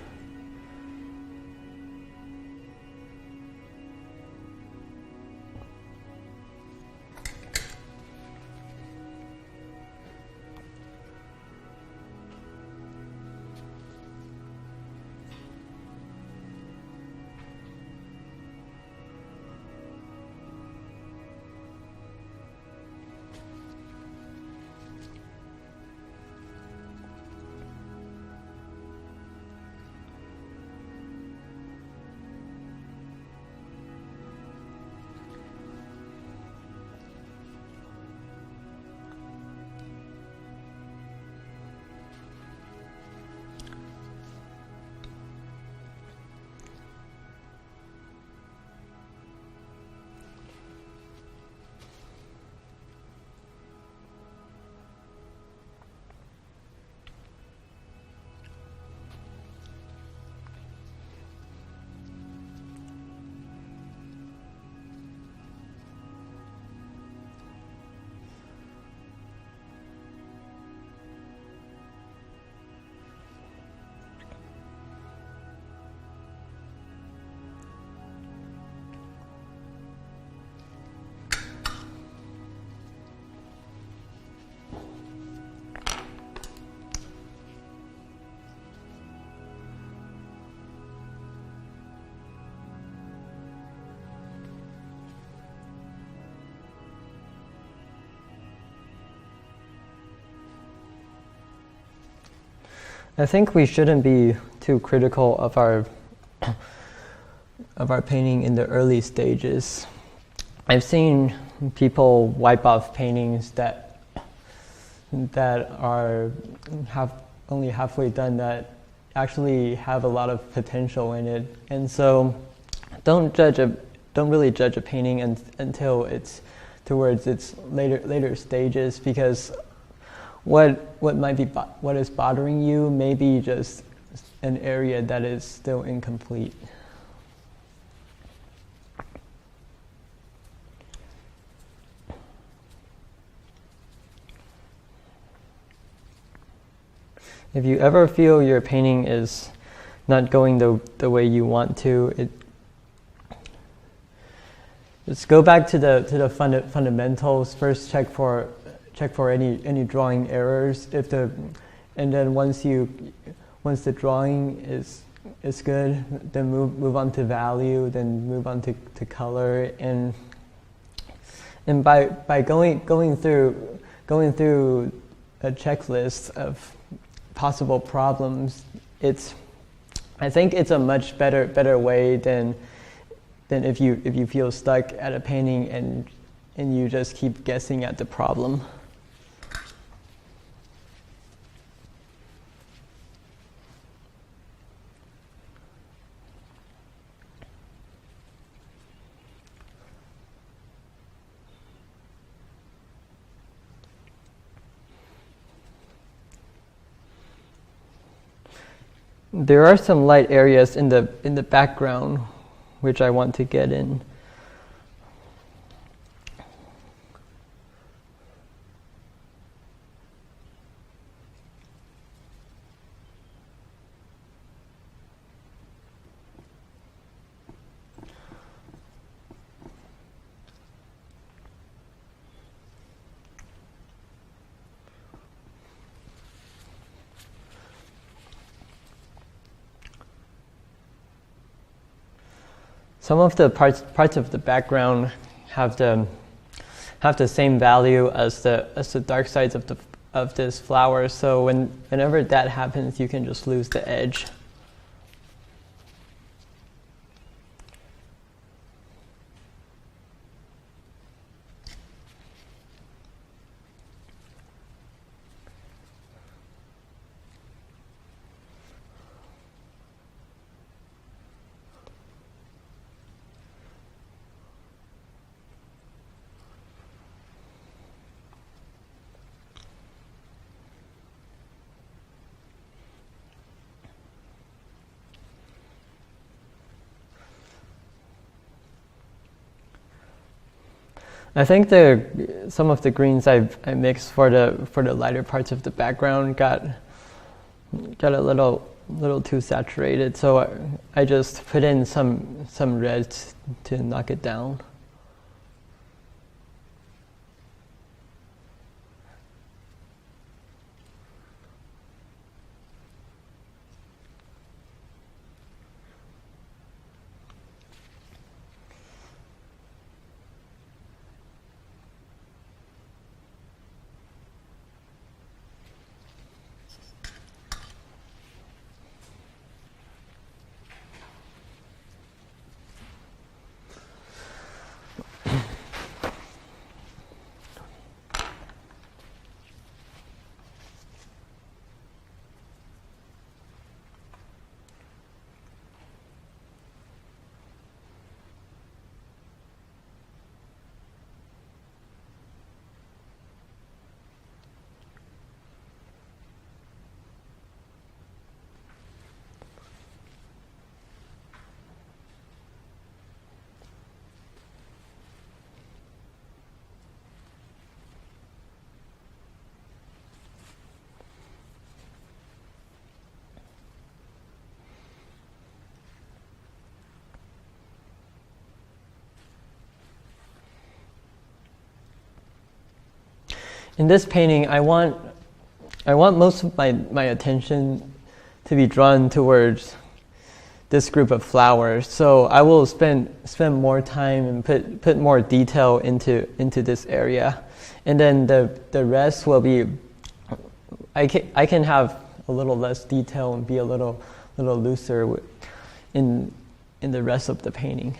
I think we shouldn't be too critical of our painting in the early stages. I've seen people wipe off paintings that are only halfway done that actually have a lot of potential in it, and so don't really judge a painting until it's towards its later stages, because what is bothering you may be just an area that is still incomplete. If you ever feel your painting is not going the way you want to, just go back to the fundamentals. First, check for any drawing errors. And then once the drawing is good, then move on to value, then move on to color, and by going through a checklist of possible problems, I think it's a much better way than if you feel stuck at a painting and you just keep guessing at the problem. There are some light areas in the background which I want to get in. Some of the parts of the background have the same value as the dark sides of this flower. So whenever that happens, you can just lose the edge. I think some of the greens I mixed for the lighter parts of the background got a little too saturated, so I just put in some reds to knock it down. In this painting, I want most of my attention to be drawn towards this group of flowers. So I will spend more time and put more detail into this area, and then the rest will be. I can have a little less detail and be a little looser in the rest of the painting.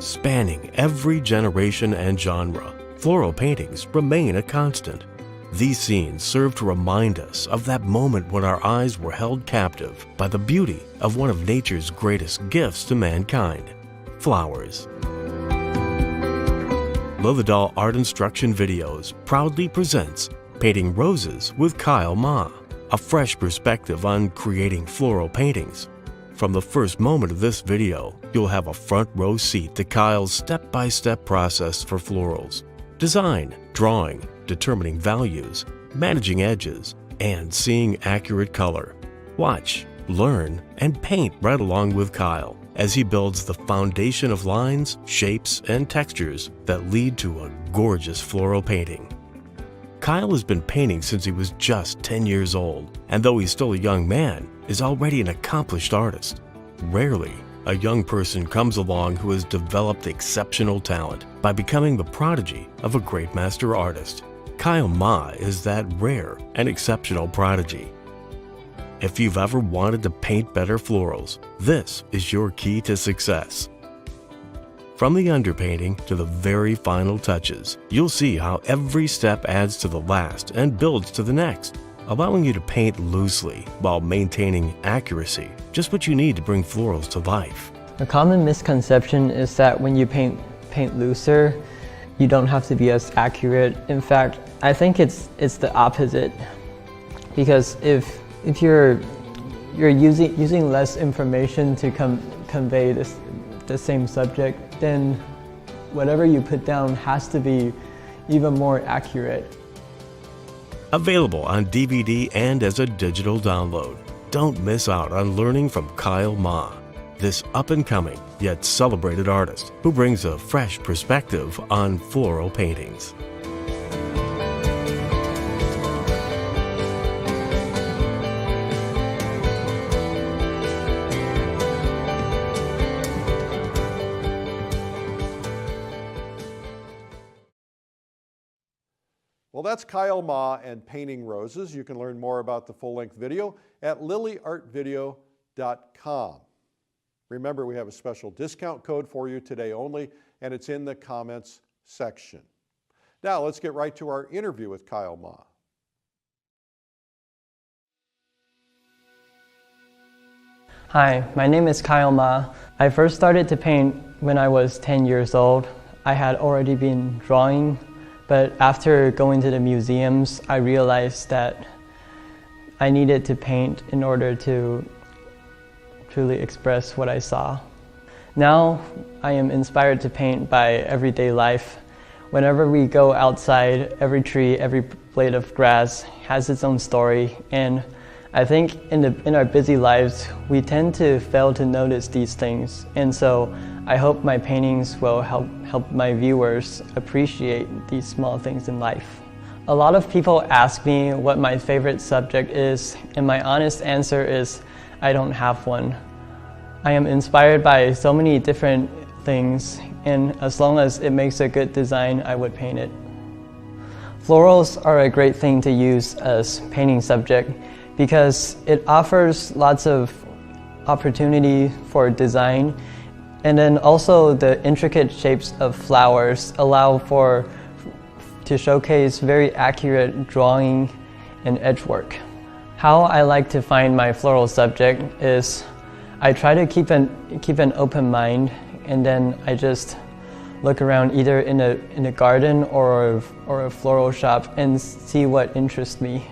Spanning every generation and genre, floral paintings remain a constant. These scenes serve to remind us of that moment when our eyes were held captive by the beauty of one of nature's greatest gifts to mankind, flowers. Lilladal Art Instruction Videos proudly presents Painting Roses with Kyle Ma, a fresh perspective on creating floral paintings. From the first moment of this video, you'll have a front row seat to Kyle's step-by-step process for florals. Design, drawing, determining values, managing edges, and seeing accurate color. Watch, learn, and paint right along with Kyle as he builds the foundation of lines, shapes, and textures that lead to a gorgeous floral painting. Kyle has been painting since he was just 10 years old, and though he's still a young man, is already an accomplished artist. Rarely, a young person comes along who has developed exceptional talent by becoming the prodigy of a great master artist. Kyle Ma is that rare and exceptional prodigy. If you've ever wanted to paint better florals, this is your key to success. From the underpainting to the very final touches, you'll see how every step adds to the last and builds to the next, allowing you to paint loosely while maintaining accuracy, just what you need to bring florals to life. A common misconception is that when you paint looser, you don't have to be as accurate. In fact, I think it's the opposite, because if you're using less information to convey the same subject, then whatever you put down has to be even more accurate. Available on DVD and as a digital download. Don't miss out on learning from Kyle Ma, this up-and-coming yet celebrated artist who brings a fresh perspective on floral paintings. Well, that's Kyle Ma and Painting Roses. You can learn more about the full-length video at lilyartvideo.com. Remember, we have a special discount code for you today only, and it's in the comments section. Now, let's get right to our interview with Kyle Ma. Hi, my name is Kyle Ma. I first started to paint when I was 10 years old. I had already been drawing, but after going to the museums, I realized that I needed to paint in order to truly express what I saw. Now, I am inspired to paint by everyday life. Whenever we go outside, every tree, every blade of grass has its own story, and I think in our busy lives, we tend to fail to notice these things, and so I hope my paintings will help my viewers appreciate these small things in life. A lot of people ask me what my favorite subject is, and my honest answer is I don't have one. I am inspired by so many different things, and as long as it makes a good design, I would paint it. Florals are a great thing to use as painting subject because it offers lots of opportunity for design, and then also the intricate shapes of flowers allow to showcase very accurate drawing and edge work. How I like to find my floral subject is I try to keep an open mind, and then I just look around either in a garden or a floral shop and see what interests me.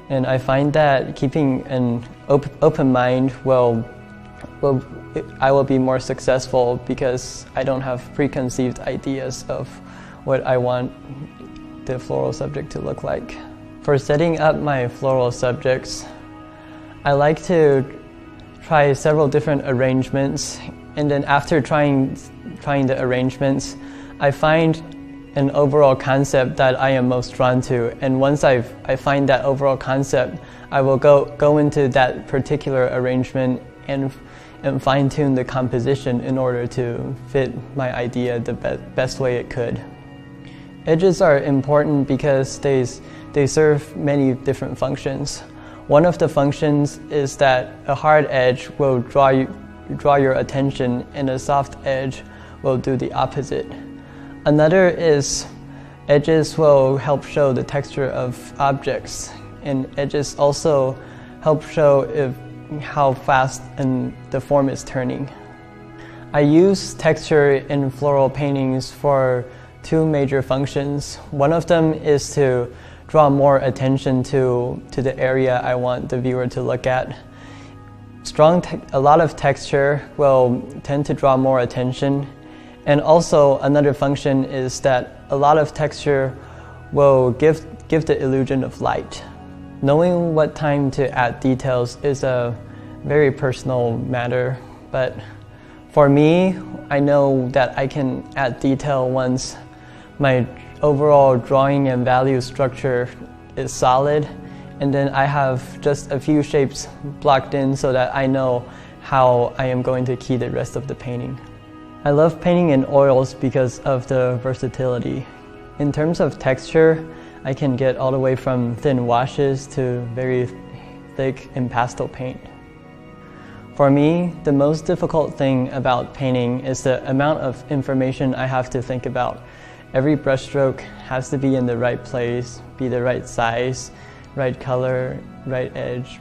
And I find that keeping an open mind I will be more successful because I don't have preconceived ideas of what I want the floral subject to look like. For setting up my floral subjects, I like to try several different arrangements, and then after trying the arrangements, I find an overall concept that I am most drawn to, and once I find that overall concept, I will go into that particular arrangement and fine-tune the composition in order to fit my idea the best way it could. Edges are important because they serve many different functions. One of the functions is that a hard edge will draw your attention, and a soft edge will do the opposite. Another is edges will help show the texture of objects, and edges also help show how fast the form is turning. I use texture in floral paintings for two major functions. One of them is to draw more attention to the area I want the viewer to look at. A lot of texture will tend to draw more attention, and also another function is that a lot of texture will give the illusion of light. Knowing what time to add details is a very personal matter, but for me, I know that I can add detail once my overall drawing and value structure is solid, and then I have just a few shapes blocked in so that I know how I am going to key the rest of the painting. I love painting in oils because of the versatility. In terms of texture, I can get all the way from thin washes to very thick and pastel paint. For me, the most difficult thing about painting is the amount of information I have to think about. Every brushstroke has to be in the right place, be the right size, right color, right edge,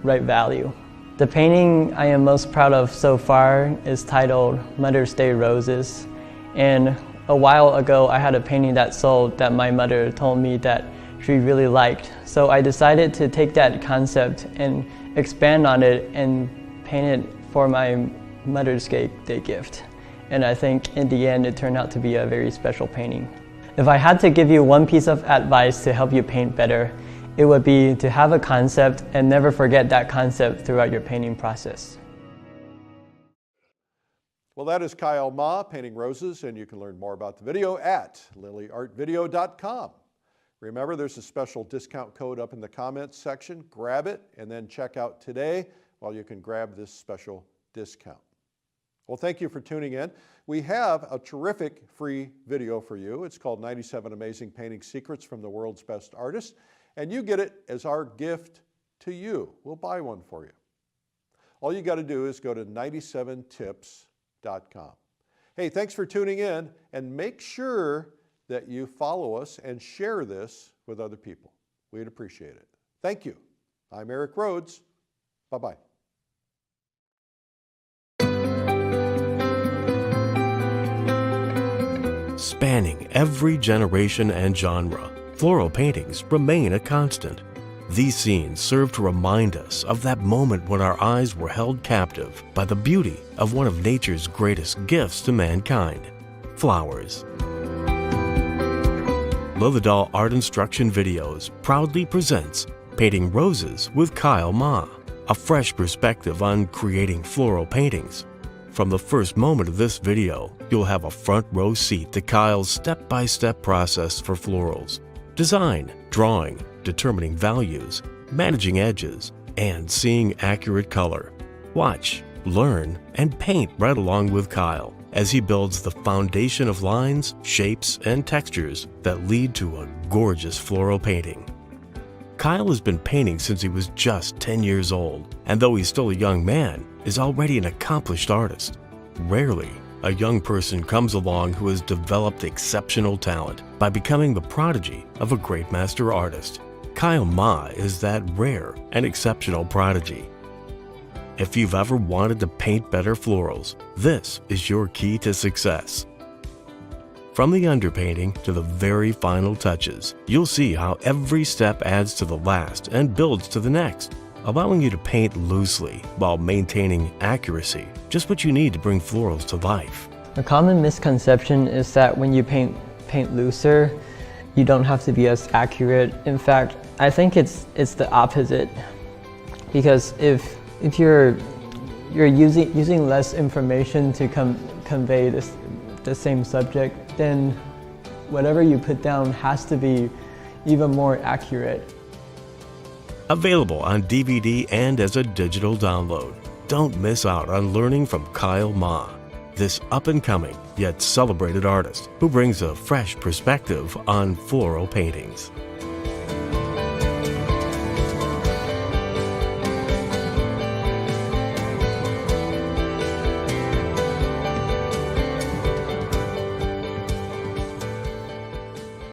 right value. The painting I am most proud of so far is titled Mother's Day Roses. And a while ago, I had a painting that sold that my mother told me that she really liked. So I decided to take that concept and expand on it and paint it for my Mother's Day gift. And I think in the end, it turned out to be a very special painting. If I had to give you one piece of advice to help you paint better, it would be to have a concept and never forget that concept throughout your painting process. Well, that is Kyle Ma painting roses, and you can learn more about the video at lilyartvideo.com. Remember, there's a special discount code up in the comments section. Grab it and then check out today while you can grab this special discount. Well, thank you for tuning in. We have a terrific free video for you. It's called 97 Amazing Painting Secrets from the World's Best Artists, and you get it as our gift to you. We'll buy one for you. All you got to do is go to 97tips.com. Hey, thanks for tuning in, and make sure that you follow us and share this with other people. We'd appreciate it. Thank you. I'm Eric Rhodes. Bye-bye. Spanning every generation and genre, floral paintings remain a constant. These scenes serve to remind us of that moment when our eyes were held captive by the beauty of one of nature's greatest gifts to mankind, flowers. Lilidol Art Instruction Videos proudly presents Painting Roses with Kyle Ma, a fresh perspective on creating floral paintings. From the first moment of this video, you'll have a front row seat to Kyle's step-by-step process for florals. Design, drawing, determining values, managing edges, and seeing accurate color. Watch, learn, and paint right along with Kyle as he builds the foundation of lines, shapes, and textures that lead to a gorgeous floral painting. Kyle has been painting since he was just 10 years old, and though he's still a young man, is already an accomplished artist. Rarely, a young person comes along who has developed exceptional talent by becoming the prodigy of a great master artist. Kyle Ma is that rare and exceptional prodigy. If you've ever wanted to paint better florals, this is your key to success. From the underpainting to the very final touches, you'll see how every step adds to the last and builds to the next, allowing you to paint loosely while maintaining accuracy, just what you need to bring florals to life. A common misconception is that when you paint looser, you don't have to be as accurate. In fact, I think it's the opposite, because if you're using less information to convey the same subject, then whatever you put down has to be even more accurate. Available on DVD and as a digital download. Don't miss out on learning from Kyle Ma, this up-and-coming yet celebrated artist who brings a fresh perspective on floral paintings.